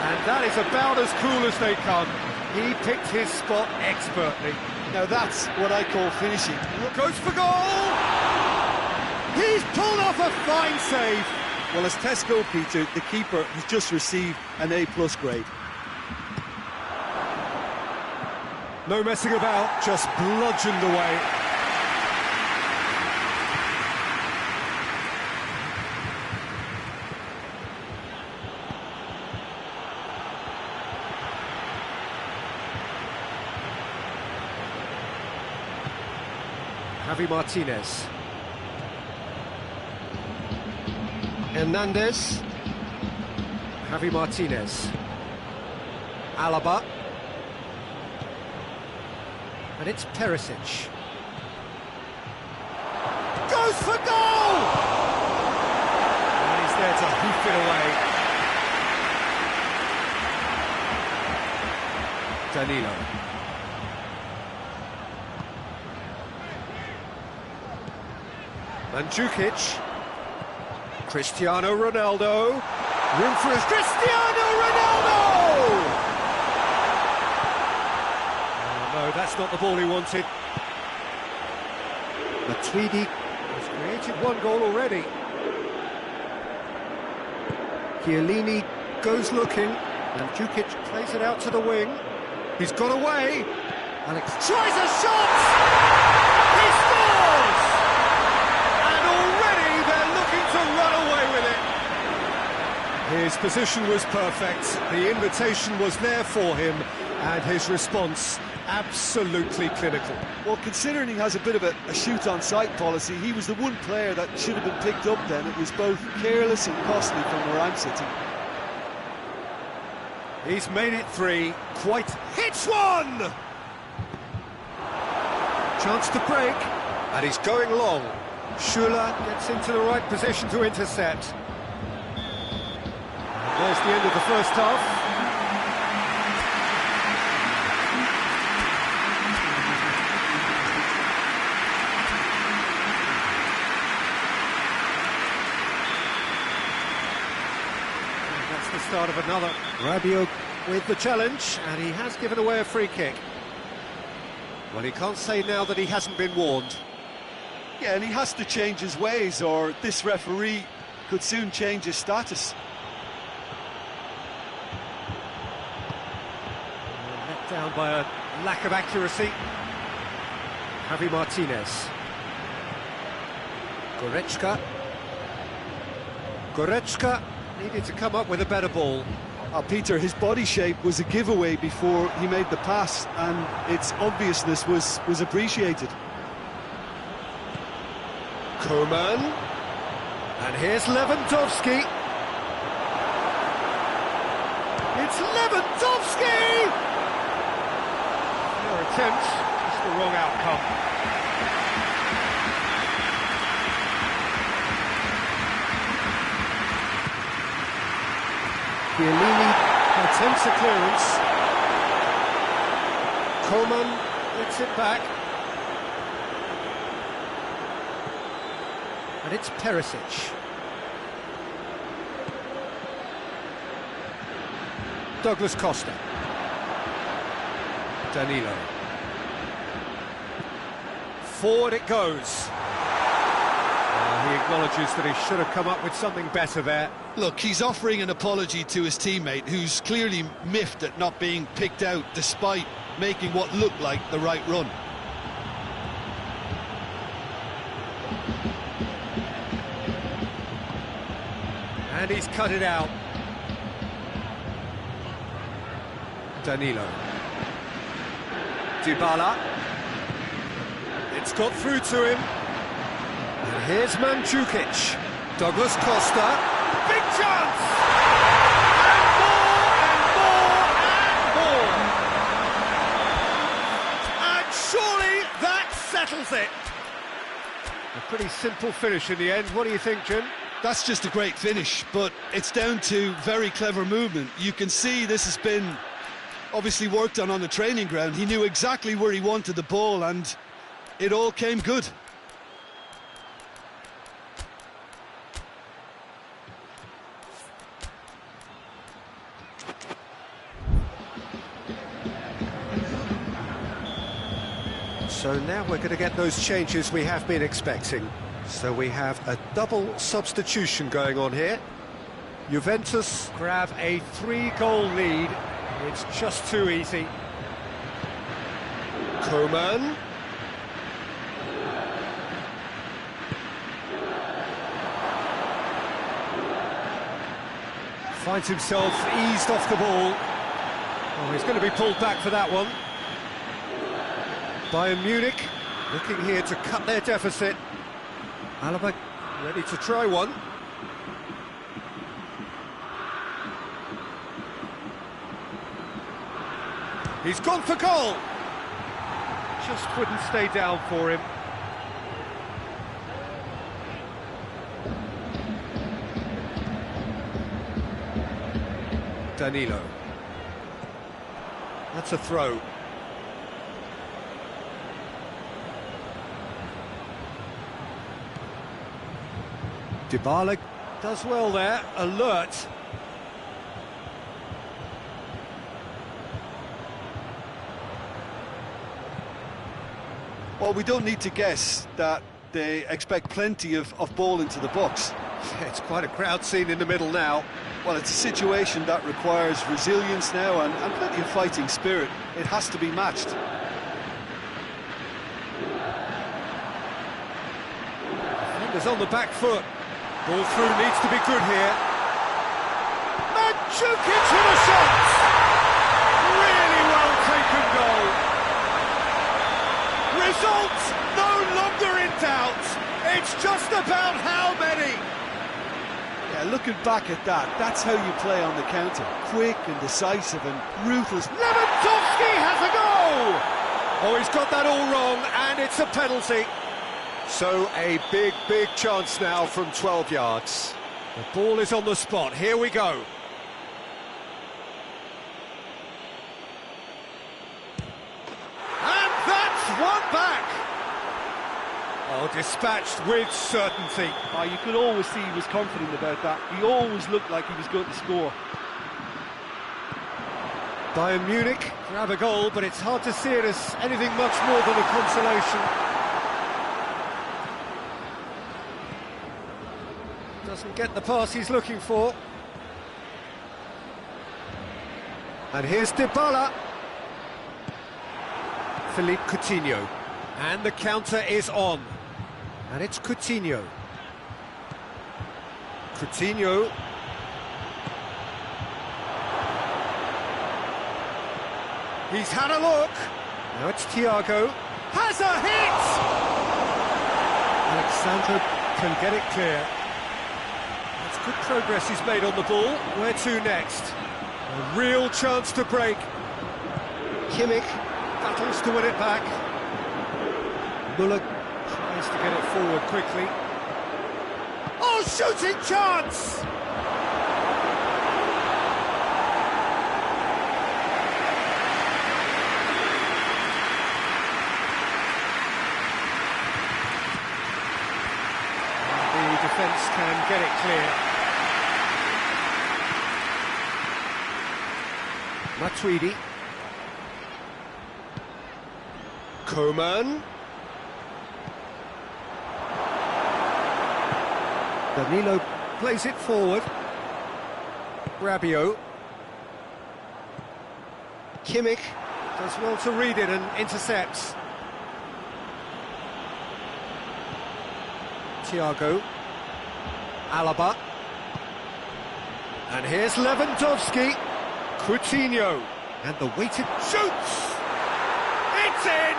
And that is about as cool as they come. He picked his spot expertly. Now that's what I call finishing. Goes for goal! He's pulled off a fine save! Well, as tests go, Peter, the keeper has just received an A+ grade. No messing about, just bludgeoned away. Javi Martinez. Hernandez. Javi Martinez. Alaba. And it's Perisic. Goes for goal! And he's there to hoof it away. Danilo. Mandzukic. Cristiano Ronaldo. Room for his Cristiano Ronaldo! No, that's not the ball he wanted. Matuidi has created one goal already. Chiellini goes looking, and Mandzukic plays it out to the wing. He's got away. Alex tries a shot! He scores! And already they're looking to run away with it. His position was perfect. The invitation was there for him, and his response absolutely clinical. Well, considering he has a bit of a shoot-on-sight policy, he was the one player that should have been picked up then. It was both careless and costly from where I'm sitting. He's made it three, quite hits one! Chance to break, and he's going long. Schuller gets into the right position to intercept. And there's the end of the first half. The start of another. Rabiot with the challenge, and he has given away a free kick. Well, he can't say now that he hasn't been warned. Yeah, and he has to change his ways, or this referee could soon change his status. Let down by a lack of accuracy. Javi Martinez. Goretzka needed to come up with a better ball. Peter, his body shape was a giveaway before he made the pass, and its obviousness was appreciated. Koeman. And here's Lewandowski. It's Lewandowski! Their attempt, just the wrong outcome. Chiellini attempts a clearance. Koeman gets it back. And it's Perisic. Douglas Costa. Danilo. Forward it goes. He acknowledges that he should have come up with something better there. Look, he's offering an apology to his teammate, who's clearly miffed at not being picked out despite making what looked like the right run. And he's cut it out. Danilo. Dybala. It's got through to him. And here's Mandzukic. Douglas Costa. Big chance! Fairly simple finish in the end. What do you think, Jim? That's just a great finish, but it's down to very clever movement. You can see this has been obviously worked on the training ground. He knew exactly where he wanted the ball, and it all came good. So now we're going to get those changes we have been expecting. So we have a double substitution going on here. Juventus grab a 3-goal lead. It's just too easy. Coman. Finds himself eased off the ball. Oh, he's going to be pulled back for that one. Bayern Munich looking here to cut their deficit. Alaba ready to try one. He's gone for goal. Just wouldn't stay down for him. Danilo. That's a throw. Dybala does well there, alert. Well, we don't need to guess that they expect plenty of ball into the box. It's quite a crowd scene in the middle now. Well, it's a situation that requires resilience now and plenty of fighting spirit. It has to be matched. Defenders on the back foot. Ball through needs to be good here. Mandzukic to the shot! Really well taken goal. Result no longer in doubt. It's just about how many. Yeah, looking back at that, that's how you play on the counter. Quick and decisive and ruthless. Lewandowski has a goal! Oh, he's got that all wrong, and it's a penalty. So a big chance now from 12 yards. The ball is on the spot. Here we go. And that's one back. Oh, dispatched with certainty. Oh, you could always see he was confident about that. He always looked like he was going to score. Bayern Munich grab a goal, but it's hard to see it as anything much more than a consolation. Doesn't get the pass he's looking for. And here's Dybala. Philippe Coutinho. And the counter is on. And it's Coutinho. Coutinho. He's had a look. Now it's Thiago. Has a hit! Alexandro can get it clear. Good progress he's made on the ball. Where to next? A real chance to break. Kimmich battles to win it back. Muller tries to get it forward quickly. Oh, shooting chance! The defence can get it clear. Matuidi. Coman. Danilo plays it forward. Rabiot. Kimmich does well to read it and intercepts. Thiago. Alaba. And here's Lewandowski. Coutinho, and the weighted shoots! It's in!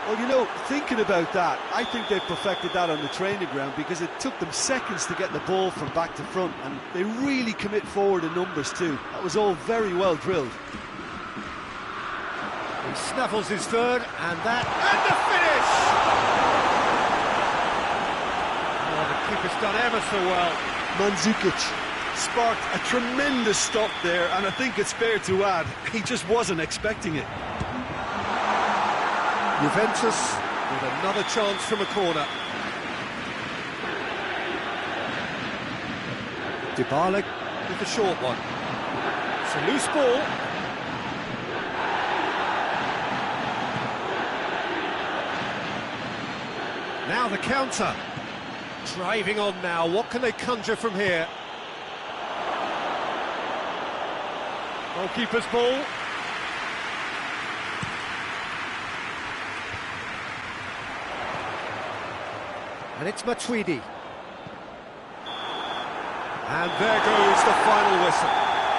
Well, you know, thinking about that, I think they've perfected that on the training ground because it took them seconds to get the ball from back to front, and they really commit forward in numbers too. That was all very well drilled. He snaffles his third, and the finish! Keeper's done ever so well. Mandzukic sparked a tremendous stop there, and I think it's fair to add, he just wasn't expecting it. Juventus with another chance from a corner. Dybala with the short one. It's a loose ball. Now the counter. Driving on now. What can they conjure from here? Goalkeeper's ball. And it's Matuidi. And there goes the final whistle.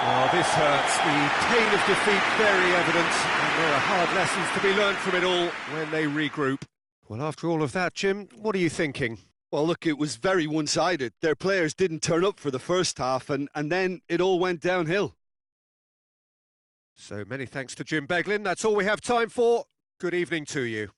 Oh, this hurts. The pain of defeat very evident, and there are hard lessons to be learned from it all when they regroup. Well, after all of that, Jim, what are you thinking? Well, look, it was very one-sided. Their players didn't turn up for the first half, and then it all went downhill. So many thanks to Jim Beglin. That's all we have time for. Good evening to you.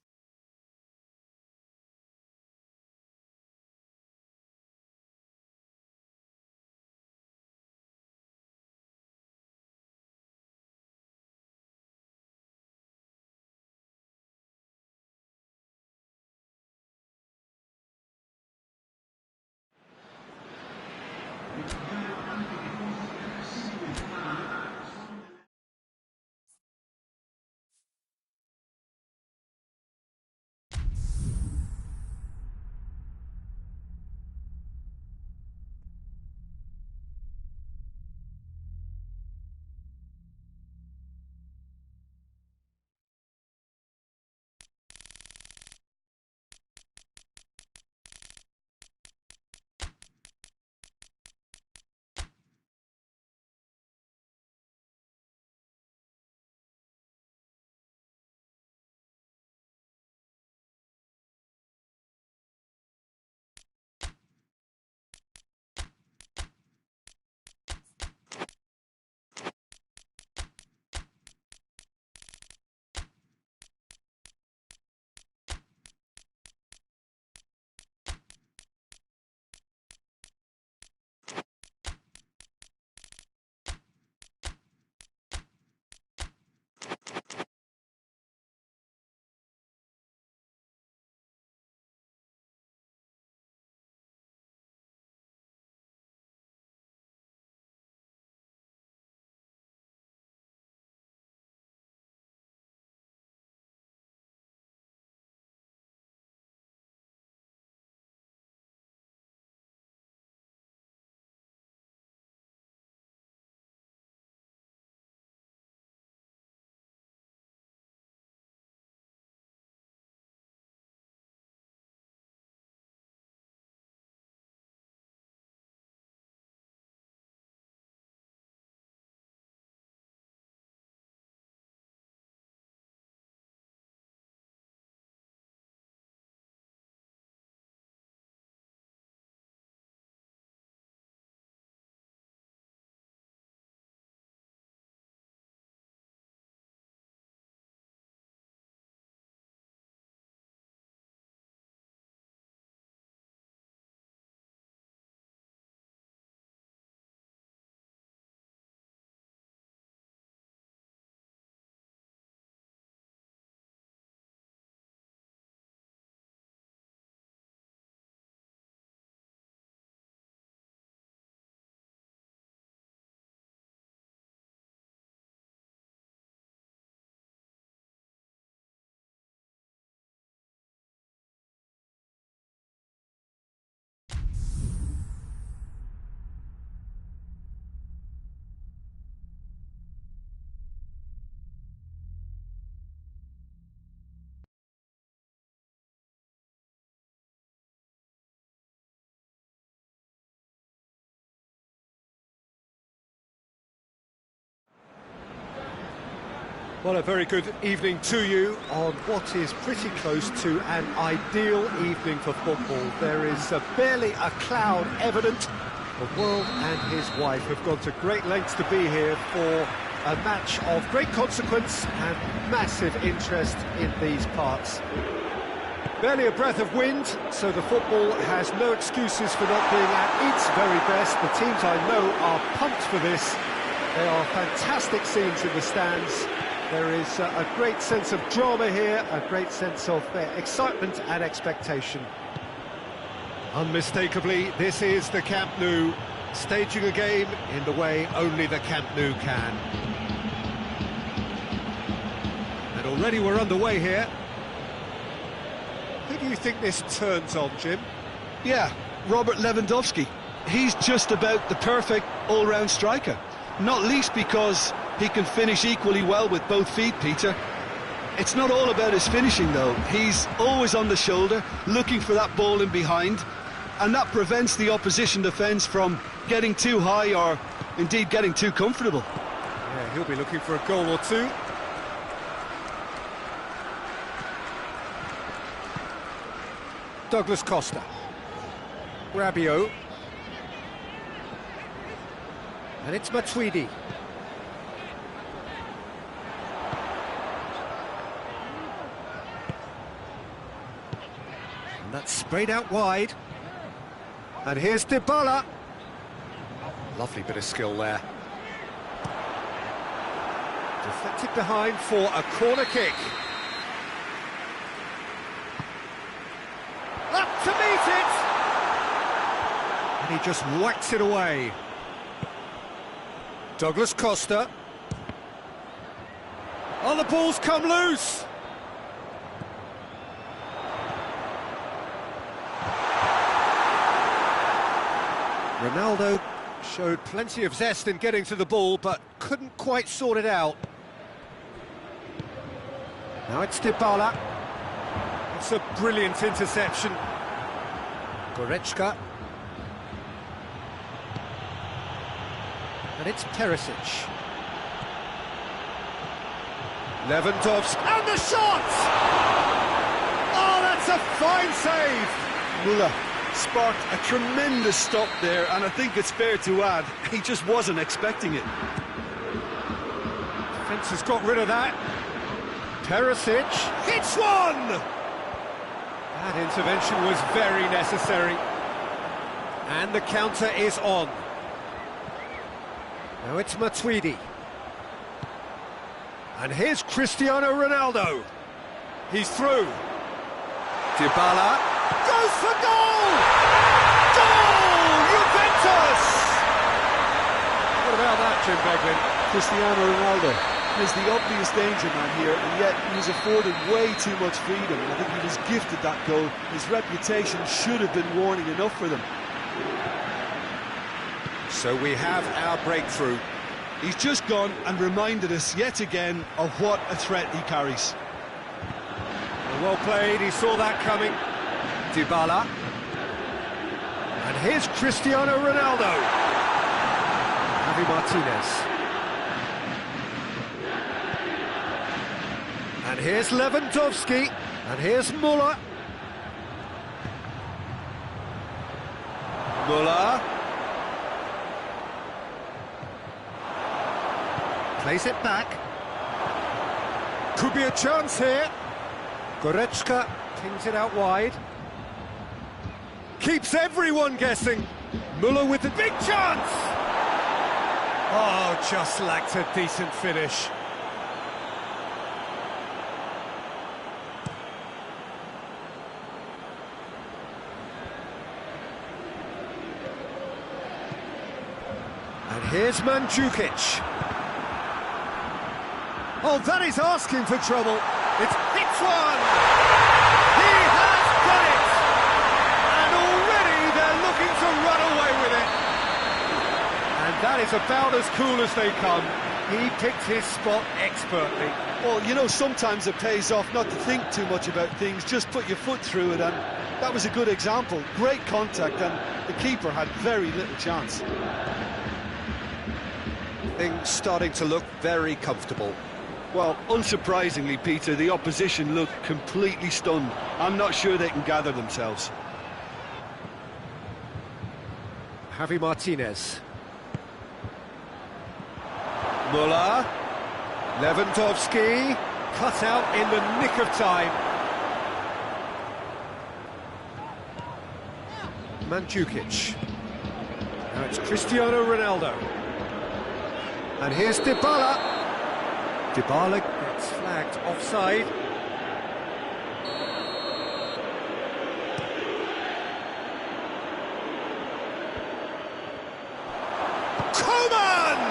Well, a very good evening to you on what is pretty close to an ideal evening for football. There is barely a cloud evident. The world and his wife have gone to great lengths to be here for a match of great consequence and massive interest in these parts. Barely a breath of wind, so the football has no excuses for not being at its very best. The teams I know are pumped for this. They are fantastic scenes in the stands. There is a great sense of drama here, a great sense of excitement and expectation. Unmistakably, this is the Camp Nou, staging a game in the way only the Camp Nou can. And already we're underway here. Who do you think this turns on, Jim? Yeah, Robert Lewandowski. He's just about the perfect all-round striker. Not least because he can finish equally well with both feet, Peter. It's not all about his finishing, though. He's always on the shoulder, looking for that ball in behind, and that prevents the opposition defence from getting too high or, indeed, getting too comfortable. Yeah, he'll be looking for a goal or two. Douglas Costa. Rabiot. And it's Matuidi. And that's sprayed out wide. And here's Dybala. Lovely bit of skill there. Deflected behind for a corner kick. Up to meet it! And he just whacks it away. Douglas Costa. Oh, the ball's come loose! Ronaldo showed plenty of zest in getting to the ball, but couldn't quite sort it out. Now it's Dybala. It's a brilliant interception. Goretzka. And it's Perisic. Lewandowski. And the shot! Oh, that's a fine save! Müller sparked a tremendous stop there, and I think it's fair to add, he just wasn't expecting it. Defence has got rid of that. Perisic hits one! That intervention was very necessary. And the counter is on. Now it's Matuidi. And here's Cristiano Ronaldo. He's through. Dybala goes for goal! Goal! Juventus! What about that, Jim Beglin? Cristiano Ronaldo is the obvious danger man here, and yet he was afforded way too much freedom, and I think he was gifted that goal. His reputation should have been warning enough for them. So we have our breakthrough. He's just gone and reminded us yet again of what a threat he carries. Well played, he saw that coming. Dybala. And here's Cristiano Ronaldo. Javi Martinez. And here's Lewandowski. And here's Müller. Müller. Plays it back. Could be a chance here. Goretzka pings it out wide. Keeps everyone guessing. Müller with the big chance! Oh, just lacked a decent finish. And here's Mandzukic. Oh, that is asking for trouble. It's hit one! He has done it! And already they're looking to run away with it. And that is about as cool as they come. He picked his spot expertly. Well, you know, sometimes it pays off not to think too much about things, just put your foot through it, and that was a good example. Great contact, and the keeper had very little chance. Things starting to look very comfortable. Well, unsurprisingly, Peter, the opposition look completely stunned. I'm not sure they can gather themselves. Javi Martinez. Müller. Lewandowski. Cut out in the nick of time. Mandzukic. Now it's Cristiano Ronaldo. And here's Dybala. Dybala gets flagged offside. Coman!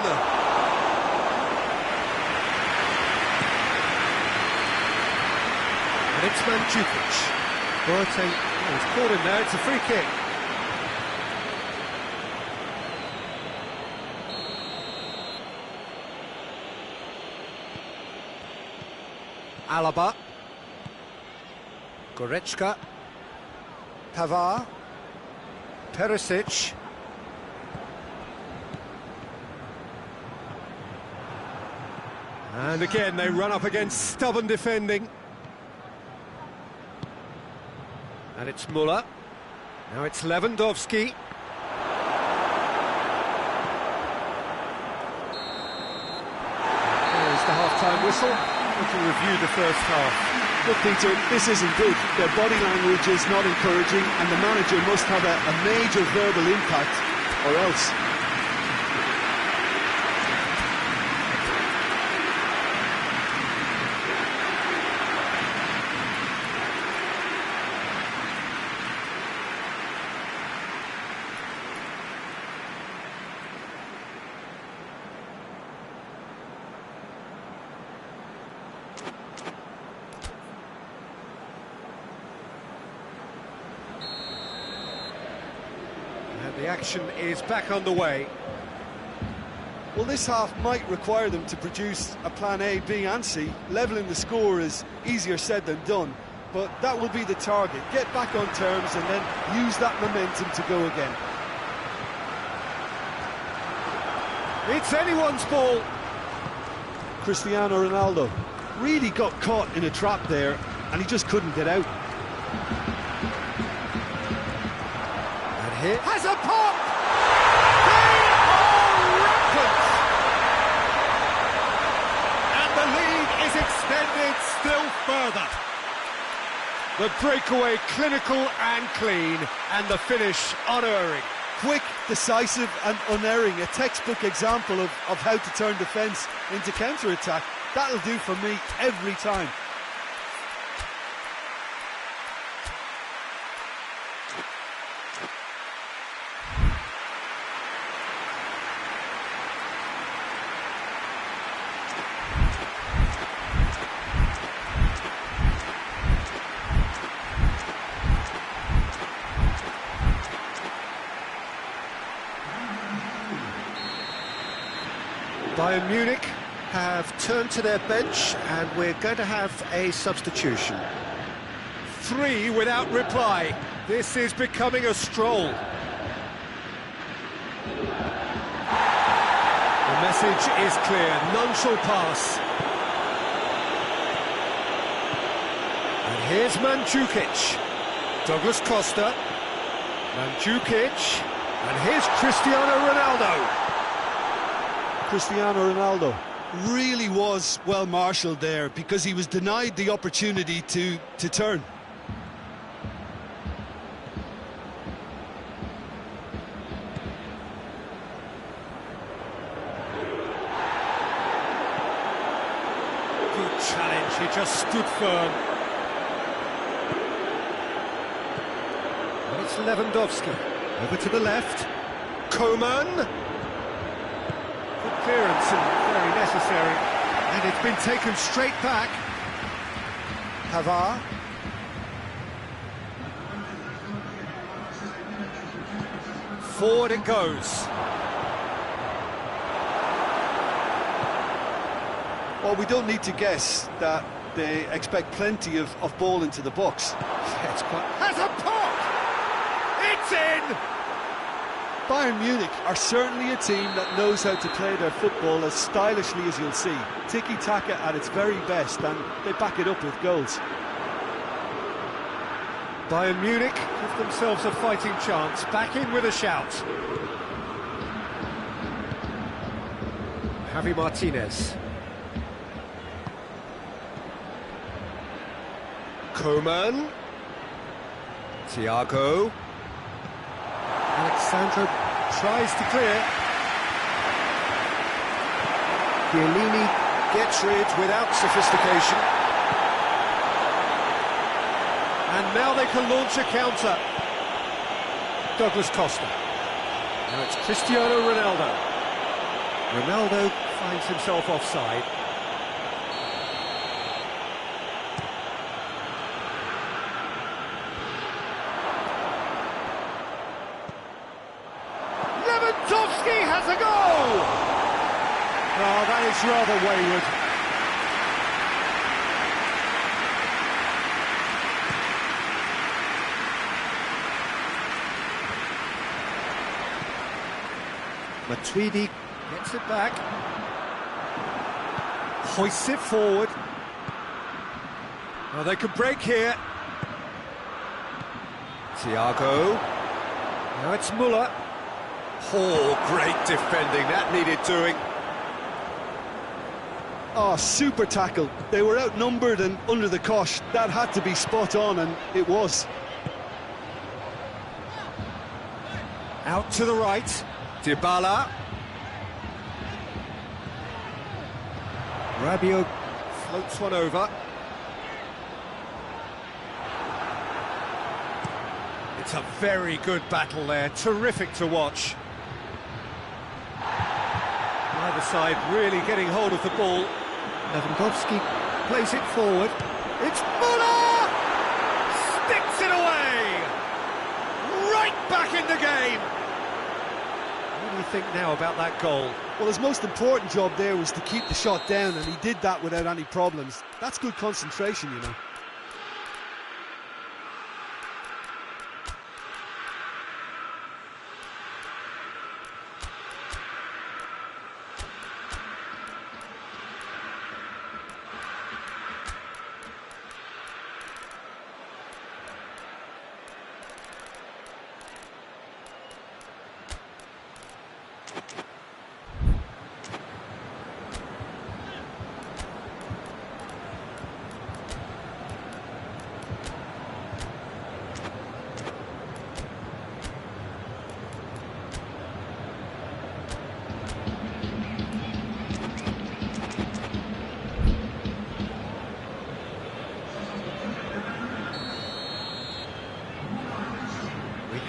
And it's Mandzukic. Boateng, he's caught him there, it's a free kick. Alaba, Goretzka, Pavard, Perisic, and again they run up against stubborn defending. And it's Müller. Now it's Lewandowski. There's the half-time whistle. We can review the first half. Look, Peter, this isn't good. Their body language is not encouraging, and the manager must have a major verbal impact, or else. The action is back on the way. Well, this half might require them to produce a plan A, B and C. Levelling the score is easier said than done, but that will be the target. Get back on terms and then use that momentum to go again. It's anyone's ball. Cristiano Ronaldo really got caught in a trap there, and he just couldn't get out. Here has a pop! They are rampant! And the lead is extended still further. The breakaway clinical and clean, and the finish unerring. Quick, decisive and unerring, a textbook example of how to turn defence into counter-attack. That'll do for me every time. Bayern Munich have turned to their bench, and we're going to have a substitution. 3 without reply. This is becoming a stroll. The message is clear, none shall pass. And here's Mandzukic. Douglas Costa. Mandzukic. And here's Cristiano Ronaldo. Cristiano Ronaldo really was well marshalled there because he was denied the opportunity to turn. Good challenge, he just stood firm. And it's Lewandowski. Over to the left. Coman. Good clearance and very necessary. And it's been taken straight back. Pavard. Forward it goes. Well, we don't need to guess that they expect plenty of ball into the box. Yeah, it's quite... Has a pop! It's in! Bayern Munich are certainly a team that knows how to play their football as stylishly as you'll see. Tiki-taka at its very best, and they back it up with goals. Bayern Munich give themselves a fighting chance, back in with a shout. Javi Martinez. Coman. Thiago. Alexandro tries to clear. Chiellini gets rid without sophistication. And now they can launch a counter. Douglas Costa. Now it's Cristiano Ronaldo. Ronaldo finds himself offside. Lewandowski has a goal! Oh, that is rather wayward. Matuidi gets it back. Hoists it forward. Oh, they could break here. Thiago. Now it's Muller. Oh, great defending. That needed doing. Oh, super tackle. They were outnumbered and under the cosh. That had to be spot on, and it was. Out to the right. Dybala. Rabiot floats one over. It's a very good battle there. Terrific to watch. Either side really getting hold of the ball. Lewandowski plays it forward. It's Muller! Sticks it away! Right back in the game! What do you think now about that goal? Well, his most important job there was to keep the shot down, and he did that without any problems. That's good concentration, you know.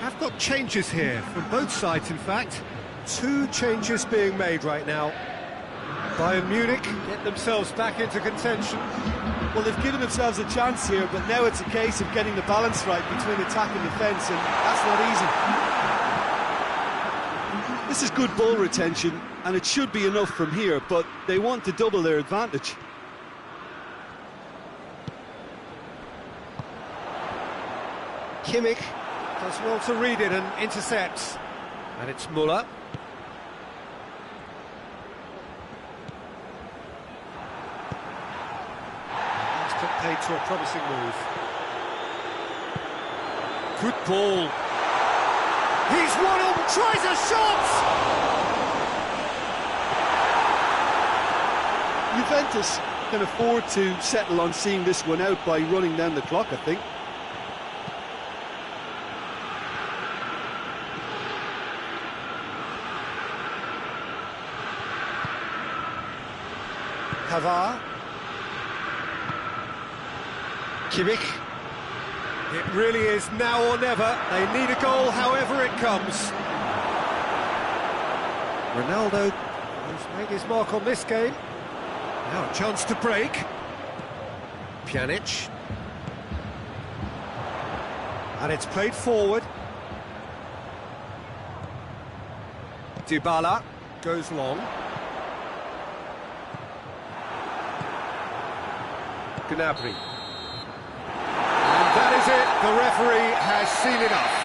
Have got changes here from both sides, in fact. 2 changes being made right now. Bayern Munich get themselves back into contention. Well, they've given themselves a chance here, but now it's a case of getting the balance right between attack and defence, and that's not easy. This is good ball retention, and it should be enough from here, but they want to double their advantage. Kimmich does well to read it and intercepts. And it's Muller. He's put paid to a promising move. Good ball. He's won on, tries a shot! Juventus can afford to settle on seeing this one out by running down the clock, I think. Pavard. Kimmich. It really is now or never. They need a goal however it comes. Ronaldo has made his mark on this game. Now a chance to break. Pjanic. And it's played forward. Dybala goes long. Gnabry. And that is it. The referee has seen enough.